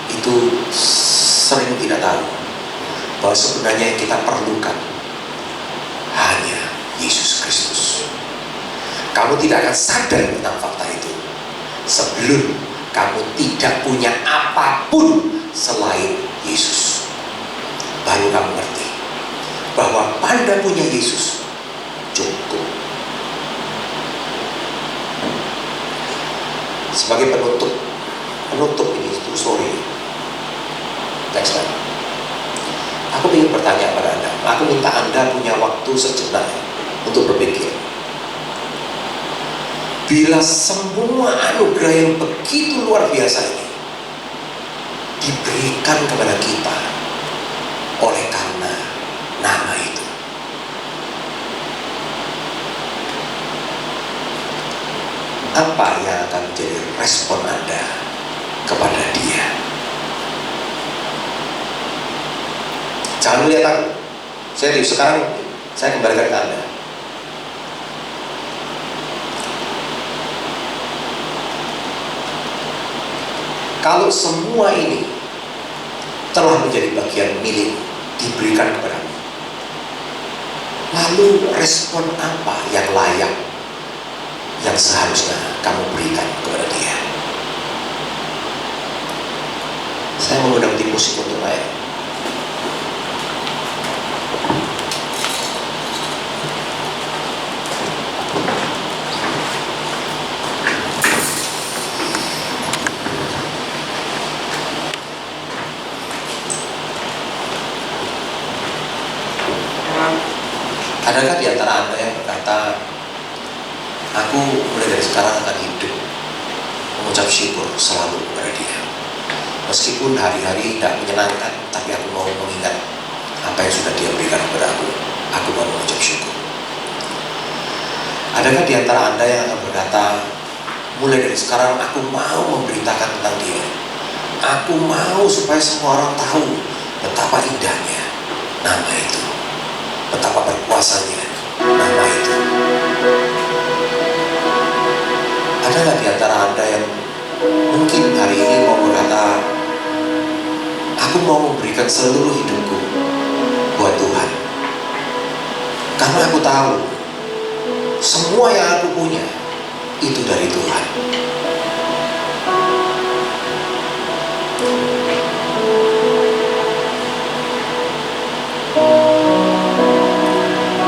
itu sering tidak tahu bahwa sebenarnya yang kita perlukan hanya Yesus Kristus. Kamu tidak akan sadar tentang fakta itu sebelum kamu tidak punya apapun selain Yesus. Baru kamu ngerti bahwa Anda punya Yesus cukup. Sebagai penutup ini, sorry. Next slide. Aku ingin bertanya pada Anda. Aku minta Anda punya waktu sejenak untuk berpikir. Bila semua anugerah yang begitu luar biasa ini diberikan kepada kita oleh karena nama itu, apa yang akan menjadi respon Anda kepada Dia? Jangan melihat aku. Serius, sekarang saya kembalikan ke Anda. Kalau semua ini telah menjadi bagian milik, diberikan kepadamu, lalu respon apa yang layak, yang seharusnya kamu berikan kepada Dia? Saya mengundang tim musik untuk naik. Adakah di antara Anda yang berkata, aku mulai dari sekarang akan hidup mengucap syukur selalu kepada Dia, meskipun hari-hari tidak menyenangkan, tapi aku mau mengingat apa yang sudah Dia berikan kepada aku mau mengucap syukur. Adakah di antara Anda yang akan berkata, mulai dari sekarang aku mau memberitakan tentang Dia, aku mau supaya semua orang tahu betapa indahnya nama itu, betapa berkuasanya nama itu? Ada nggak di antara Anda yang mungkin hari ini mau berkata, aku mau memberikan seluruh hidupku buat Tuhan, karena aku tahu semua yang aku punya itu dari Tuhan.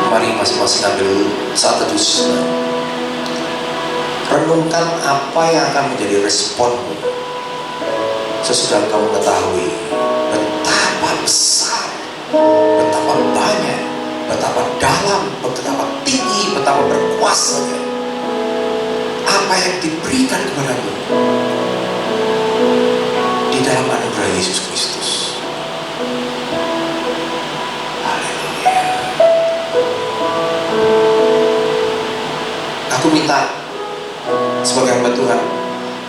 Mari masing-masing ambil saat teduh. Renungkan apa yang akan menjadi responmu sesudah kamu mengetahui betapa besar, betapa banyak, betapa dalam, betapa tinggi, betapa berkuasanya apa yang diberikan kepadamu di dalam anugerah Yesus Kristus. Aku minta sebagai hamba Tuhan,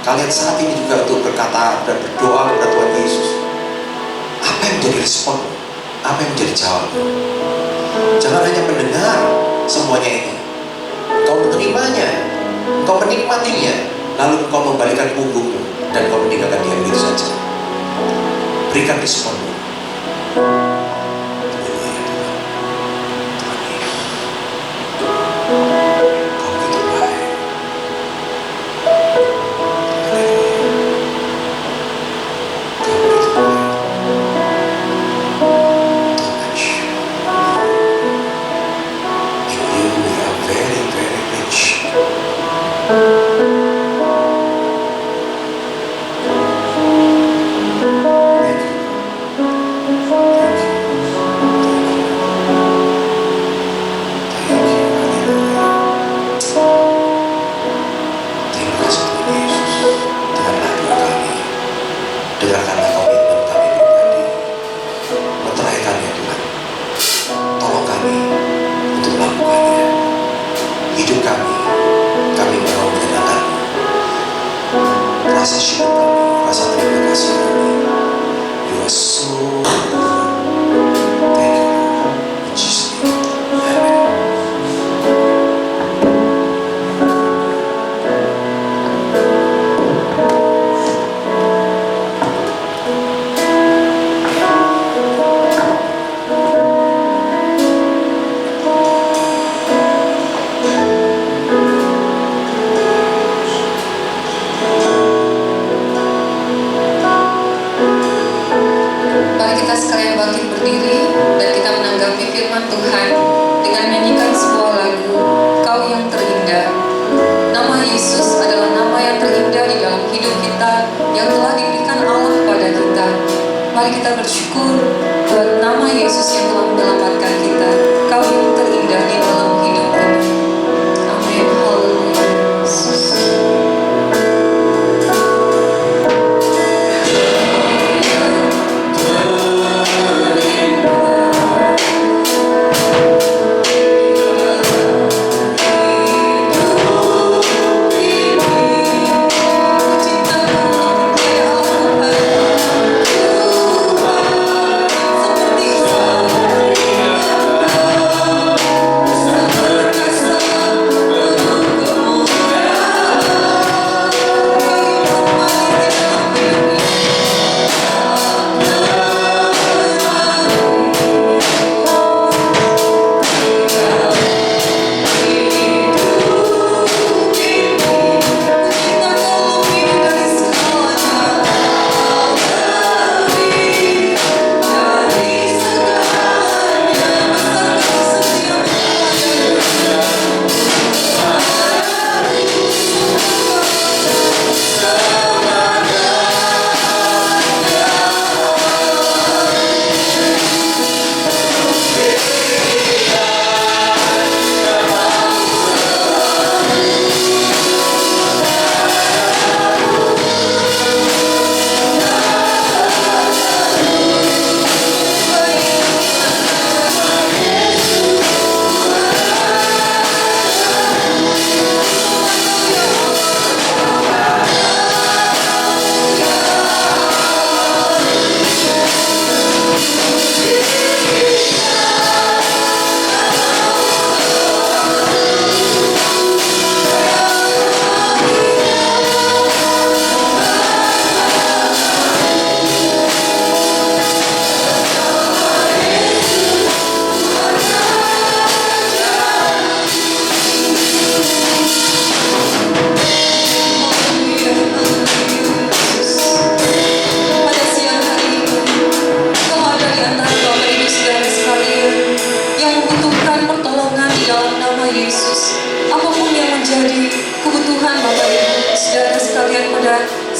kalian saat ini juga untuk berkata dan berdoa kepada Tuhan Yesus. Apa yang menjadi responmu? Apa yang menjadi jawabmu? Jangan hanya mendengar semuanya ini. Engkau menerimanya, engkau menikmatinya, lalu engkau membalikkan punggungmu dan engkau meninggalkan dia begitu saja. Berikan responmu. Dengarkanlah komitmen kami pribadi, meteraikannya Tuhan. Tolong kami untuk melakukannya. Hidup kami mau menyenangkan-Mu. Rasa syukur kami, rasa terima kasih kami. You are so good. Thank you, Lord. In Jesus' name. Amen. Mari kita sekalian bangkit berdiri dan kita menanggapi firman Tuhan dengan menyanyikan sebuah lagu, Kau yang terindah. Nama Yesus adalah nama yang terindah di dalam hidup kita yang telah diberikan Allah kepada kita. Mari kita bersyukur buat nama Yesus yang telah menyelamatkan kita. Kau yang terindah di dalam hidup ini. Amin. Haleluya. Yesus.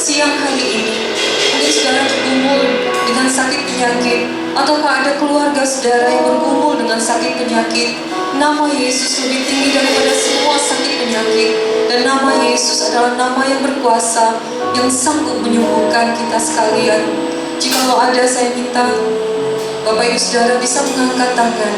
siang hari ini mungkin saudara bergumul dengan sakit penyakit, ataukah ada keluarga saudara yang bergumul dengan sakit penyakit. Nama Yesus lebih tinggi daripada semua sakit penyakit, dan nama Yesus adalah nama yang berkuasa yang sanggup menyembuhkan kita sekalian. Jikalau ada, saya minta Bapak Ibu Saudara bisa mengangkat tangan,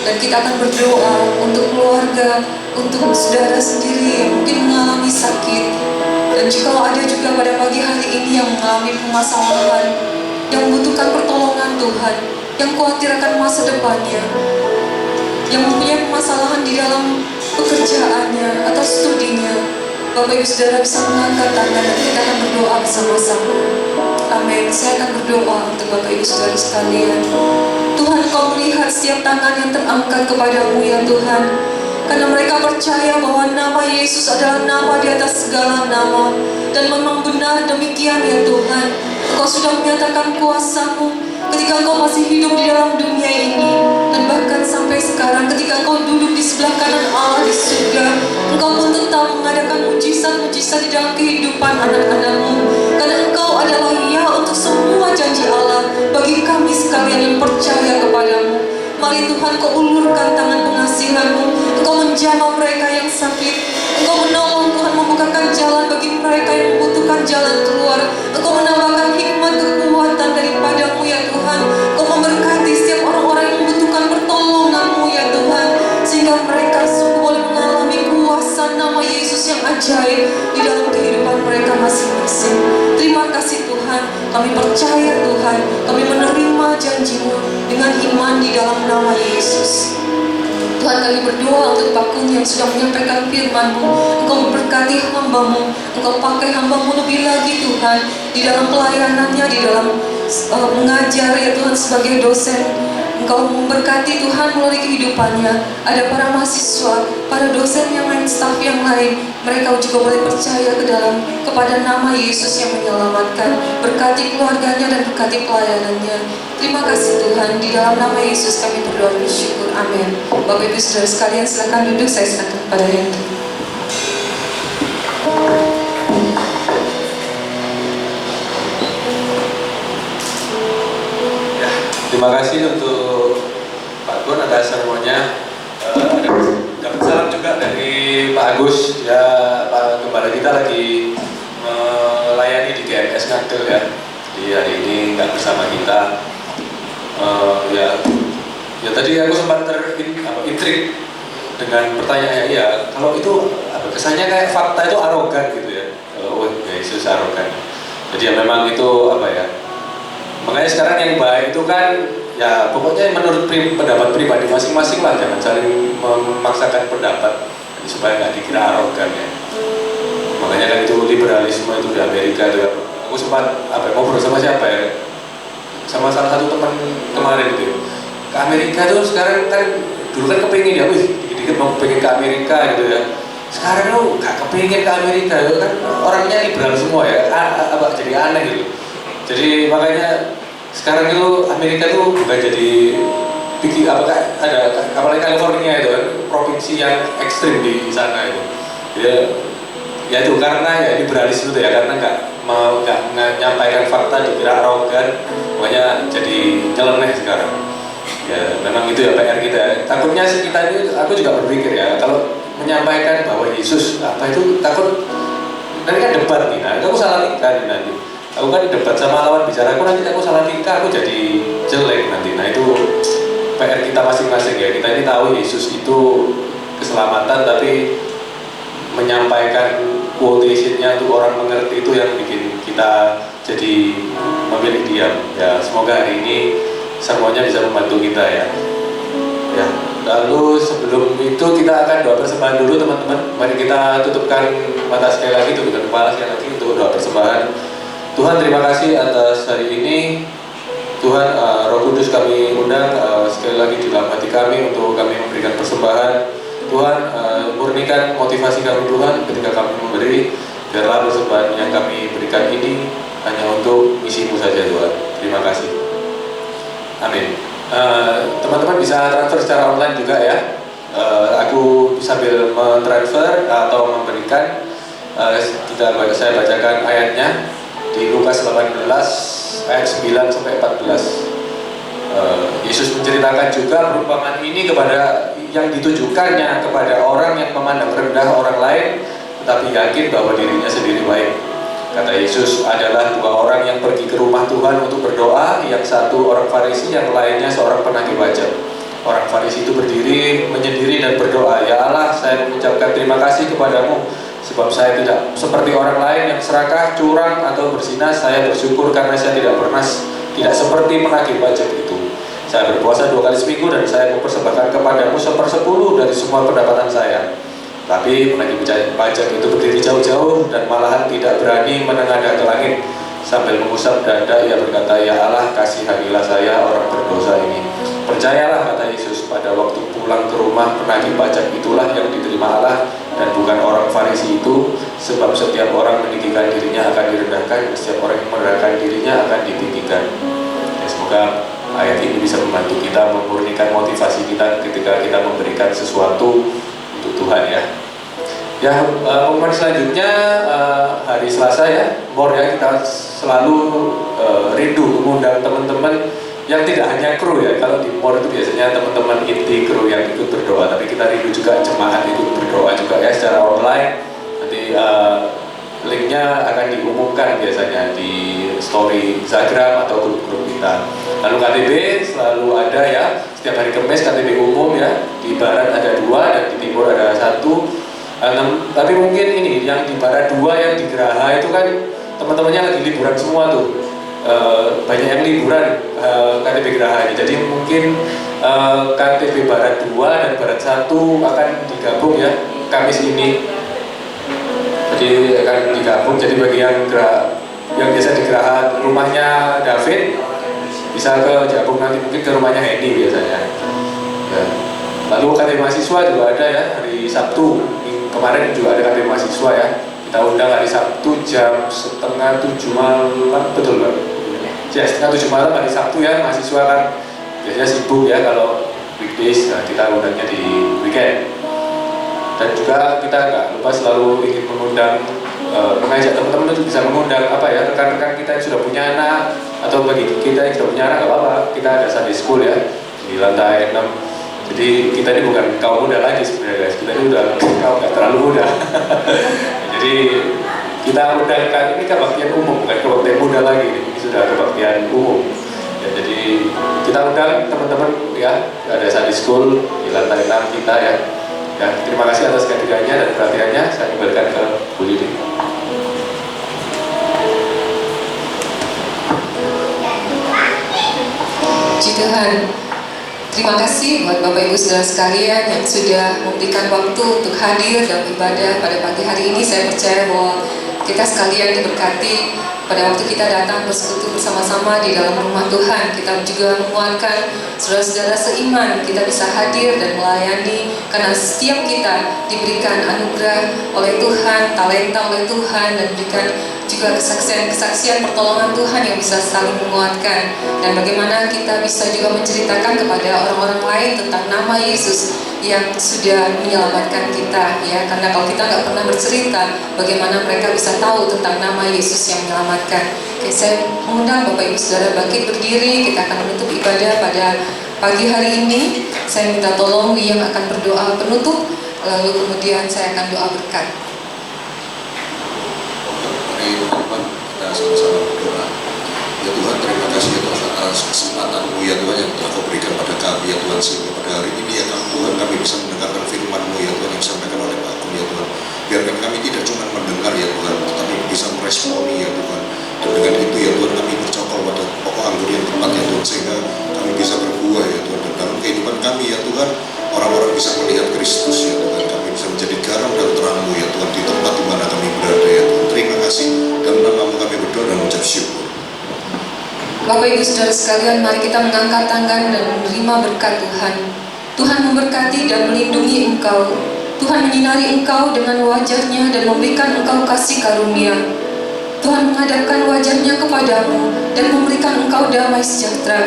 dan kita akan berdoa untuk keluarga, untuk saudara sendiri yang mungkin mengalami sakit. Dan jika ada juga pada pagi hari ini yang mengalami permasalahan, yang membutuhkan pertolongan Tuhan, yang khawatir akan masa depannya, yang mempunyai permasalahan di dalam pekerjaannya atau studinya, Bapak Ibu Saudara bisa mengangkat tangan dan kita akan berdoa bersama-sama. Amin. Saya akan berdoa untuk Bapak Ibu Saudara sekalian. Tuhan, Kau melihat setiap tangan yang terangkat kepadamu ya Tuhan, karena mereka percaya bahwa nama Yesus adalah nama di atas segala nama. Dan memang benar demikian ya Tuhan. Engkau sudah menyatakan kuasa-Mu ketika Engkau masih hidup di dalam dunia ini. Dan bahkan sampai sekarang ketika Engkau duduk di sebelah kanan Allah di surga, Engkau pun tetap mengadakan mujizat-mujizat di dalam kehidupan anak-anak-Mu. Karena Engkau adalah ya untuk semua janji Allah bagi kami sekalian yang percaya kepadamu. Mari Tuhan, Kau ulurkan tangan pengasihan-Mu. Engkau menjamah mereka yang sakit. Engkau menolong Tuhan, membukakan jalan bagi mereka yang membutuhkan jalan keluar. Engkau menambahkan hikmat kekuatan daripada-Mu ya Tuhan. Engkau memberkati setiap orang-orang yang membutuhkan pertolongan-Mu ya Tuhan, sehingga mereka sungguh boleh mengalami kuasa nama Yesus yang ajaib di dalam kehidupan mereka masing-masing. Terima kasih Tuhan, kami percaya Tuhan, kami menerima janji-Mu dengan iman di dalam nama Yesus. Tuhan, kami berdoa untuk Pak Kun yang sudah menyampaikan firman-Mu. Engkau memberkati hamba-Mu, Engkau pakai hamba-Mu lebih lagi Tuhan di dalam pelayanannya, di dalam mengajar ya Tuhan sebagai dosen. Engkau memberkati Tuhan melalui kehidupannya. Ada para mahasiswa, para dosen yang lain, staf yang lain, mereka juga boleh percaya kepada nama Yesus yang menyelamatkan. Berkati keluarganya dan berkati pelayanannya. Terima kasih Tuhan, di dalam nama Yesus kami berdoa bersyukur. Amin. Bapak Ibu Saudara sekalian, silakan duduk. Saya serahkan kepada Henry. Terima kasih untuk Pak Gun atas semuanya. Dapat salam juga dari Pak Agus ya, Pak Gembala kita lagi melayani di GMS Ngagel ya. Di hari ini nggak bersama kita. Ya tadi aku sempat intrik dengan pertanyaannya ya. Kalau itu kesannya kayak fakta itu arogan gitu ya. Kalau Yesus arogan. Jadi ya memang itu makanya sekarang yang baik itu kan ya pokoknya menurut pendapat pribadi masing-masing lah, jangan saling memaksakan pendapat supaya nggak dikira arogan ya. Makanya kan itu liberalisme itu di Amerika itu ya. Aku sempat ngobrol sama siapa ya, sama salah satu teman kemarin itu ke Amerika tuh. Sekarang kan dulu kan kepingin ya, dikit-dikit mau kepingin ke Amerika gitu ya. Sekarang lu gak kepingin ke Amerika itu kan orangnya liberal semua ya, jadi aneh gitu. Jadi makanya sekarang itu Amerika itu bukan jadi ada apalagi California itu kan provinsi yang ekstrim di sana itu. Ya itu karena ya liberalisme itu ya, karena nggak menyampaikan fakta dikira arogan, makanya jadi nyeleneh sekarang. Ya memang itu ya PR kita. Takutnya sih kita ini, aku juga berpikir ya, kalau menyampaikan bahwa Yesus itu takut nanti kan debat nih, nah aku salah nikah nanti. Aku kan debat sama lawan bicara aku, nanti aku salah nikah, aku jadi jelek nanti. Nah itu PR kita masing-masing ya. Kita ini tahu Yesus itu keselamatan, tapi menyampaikan quotation-nya untuk orang mengerti itu yang bikin kita jadi memilih diam. Ya semoga hari ini semuanya bisa membantu kita ya. Ya. Lalu sebelum itu kita akan doa persembahan dulu teman-teman. Mari kita tutupkan mata sekali lagi, tutupkan kepala sekali lagi untuk doa persembahan. Tuhan, terima kasih atas hari ini. Tuhan, Roh Kudus kami undang sekali lagi di dalam hati kami untuk kami memberikan persembahan. Tuhan, murnikan motivasi kami Tuhan ketika kami memberi, biarlah persembahan yang kami berikan ini hanya untuk misi-Mu saja Tuhan. Terima kasih. Amin. Teman-teman bisa transfer secara online juga ya. Aku sambil mentransfer atau memberikan, saya bacakan ayatnya di Lukas 18 ayat 9 sampai 14. Yesus menceritakan juga perumpamaan ini kepada yang ditujukannya kepada orang yang memandang rendah orang lain tetapi yakin bahwa dirinya sendiri baik. Kata Yesus, adalah dua orang yang pergi ke rumah Tuhan untuk berdoa, yang satu orang Farisi, yang lainnya seorang penagih pajak. Orang Farisi itu berdiri, menyendiri dan berdoa, ya Allah, saya mengucapkan terima kasih kepadamu, sebab saya tidak seperti orang lain yang serakah, curang, atau berzina. Saya bersyukur karena saya tidak pernah tidak seperti penagih pajak itu. Saya berpuasa 2 kali seminggu dan saya mempersembahkan kepadamu 1/10 dari semua pendapatan saya. Tapi penagih pajak itu berdiri jauh-jauh dan malahan tidak berani menengadah ke langit. Sambil mengusap dada, ia berkata, "Ya Allah, kasihanilah saya orang berdosa ini." Percayalah, kata Yesus, pada waktu pulang ke rumah, penagih pajak itulah yang diterima Allah dan bukan orang Farisi itu, sebab setiap orang meninggikan dirinya akan direndahkan dan setiap orang yang merendahkan dirinya akan ditinggikan. Ya, semoga ayat ini bisa membantu kita memurnikan motivasi kita ketika kita memberikan sesuatu untuk Tuhan ya. Ya, pengumuman selanjutnya hari Selasa ya, MOR ya, kita selalu rindu mengundang teman-teman yang tidak hanya kru ya. Kalau di MOR itu biasanya teman-teman inti kru yang ikut berdoa, tapi kita rindu juga jemaat ikut berdoa juga ya secara online. Nanti linknya akan diumumkan biasanya di story Instagram atau grup-grup kita. Lalu KTB selalu ada ya, setiap hari Kamis KTB umum ya, di barat ada 2 dan di timur ada 1. Tapi mungkin ini yang di barat 2 yang di Geraha itu kan teman-temannya lagi liburan semua tuh, banyak yang liburan KTB Geraha ini. Jadi mungkin KTB barat 2 dan barat 1 akan digabung ya Kamis ini. Jadi akan digabung. Jadi bagi yang biasa di Geraha rumahnya David bisa ke Jabung, nanti mungkin ke rumahnya Hendy biasanya ya. Lalu KTB mahasiswa juga ada ya hari Sabtu. Kemarin juga ada KTB mahasiswa ya, kita undang hari Sabtu jam 6:30 malam, betul kan? Ya, 6:30 malam hari Sabtu ya, mahasiswa kan biasanya sibuk ya kalau weekdays, nah kita undangnya di weekend. Dan juga kita nggak lupa selalu ingin mengundang, mengajak teman-teman itu bisa mengundang apa ya, rekan-rekan kita yang sudah punya anak, atau bagi kita yang sudah punya anak nggak apa-apa, kita ada Sunday School ya di lantai 6. Jadi kita ini bukan kaum muda lagi sebenarnya guys, kita ini udah kaum nggak terlalu muda. Jadi kita undangkan, ini kebaktian umum, bukan kebaktian muda lagi, ini sudah kebaktian umum. Ya, jadi kita undang teman-teman ya, ada Sunday School di lantai 6 kita ya. Ya, terima kasih atas kehadirannya dan perhatiannya. Saya kembalikan ke Bu Lili. Puji Tuhan. Terima kasih buat Bapak Ibu Saudara sekalian yang sudah memberikan waktu untuk hadir dalam ibadah pada pagi hari ini. Saya percaya bahwa kita sekalian diberkati pada waktu kita datang bersekutu bersama-sama di dalam rumah Tuhan. Kita juga menguatkan saudara-saudara seiman, kita bisa hadir dan melayani karena setiap kita diberikan anugerah oleh Tuhan, talenta oleh Tuhan, dan diberikan juga kesaksian pertolongan Tuhan yang bisa saling menguatkan. Dan bagaimana kita bisa juga menceritakan kepada orang-orang lain tentang nama Yesus yang sudah menyelamatkan kita ya, karena kalau kita nggak pernah bercerita, bagaimana mereka bisa tahu tentang nama Yesus yang menyelamatkan. Oke, saya mengundang Bapak Ibu Saudara bangkit berdiri, kita akan menutup ibadah pada pagi hari ini. Saya minta tolong yang akan berdoa penutup, lalu kemudian saya akan doa berkat. Mari teman-teman kita sama-sama berdoa. Ya Tuhan, terima kasih ya Tuhan atas kesempatan-Mu ya Tuhan yang telah Kau berikan pada kami ya Tuhan, sehingga pada hari ini ya Tuhan kami bisa mendengarkan firman-Mu ya Tuhan yang disampaikan oleh Pak Agung ya Tuhan. Biarkan kami tidak cuma mendengar ya Tuhan, tetapi bisa meresponi ya Tuhan. Dan dengan itu ya Tuhan kami bercokol pada pokok anggur yang tepat ya Tuhan, sehingga kami bisa berbuah ya Tuhan. Dan dalam kehidupan kami ya Tuhan, orang-orang bisa melihat Kristus ya Tuhan. Kami bisa menjadi garam dan terang-Mu ya Tuhan di tempat di mana kami berada ya Tuhan. Terima kasih, dalam nama-Mu kami berdoa dan mengucap syukur. Bapak Ibu Saudara sekalian, mari kita mengangkat tangan dan menerima berkat Tuhan. Tuhan memberkati dan melindungi engkau. Tuhan menyinari engkau dengan wajah-Nya dan memberikan engkau kasih karunia. Tuhan menghadapkan wajah-Nya kepadamu dan memberikan engkau damai sejahtera.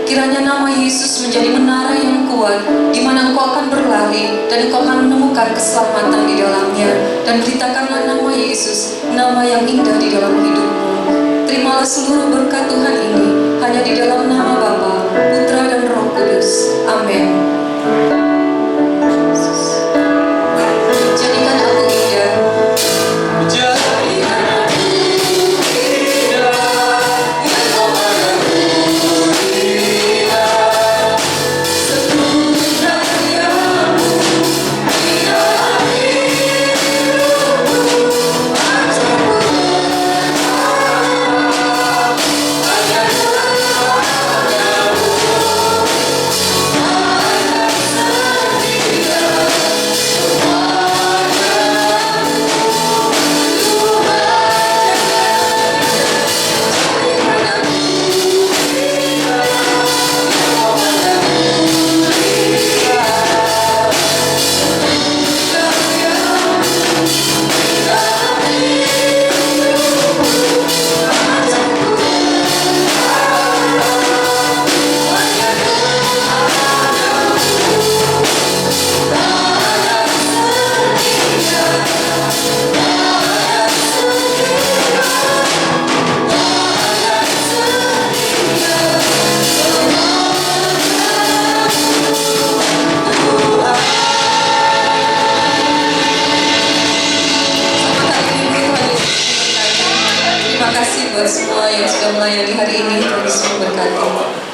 Kiranya nama Yesus menjadi menara yang kuat, di mana engkau akan berlari dan engkau akan menemukan keselamatan di dalamnya. Dan beritakanlah nama Yesus, nama yang indah di dalam hidupmu. Terimalah seluruh berkat Tuhan ini hanya di dalam nama Bapa, Putra dan Roh Kudus. Amin. Jadikan aku indah. Jadikan aku indah. Engkau padaku indah. Seluruh karyamu di dalam hidupku. Ajarku kasih buat semua yang sudah melayani hari ini. Tuhan Yesus memberkati.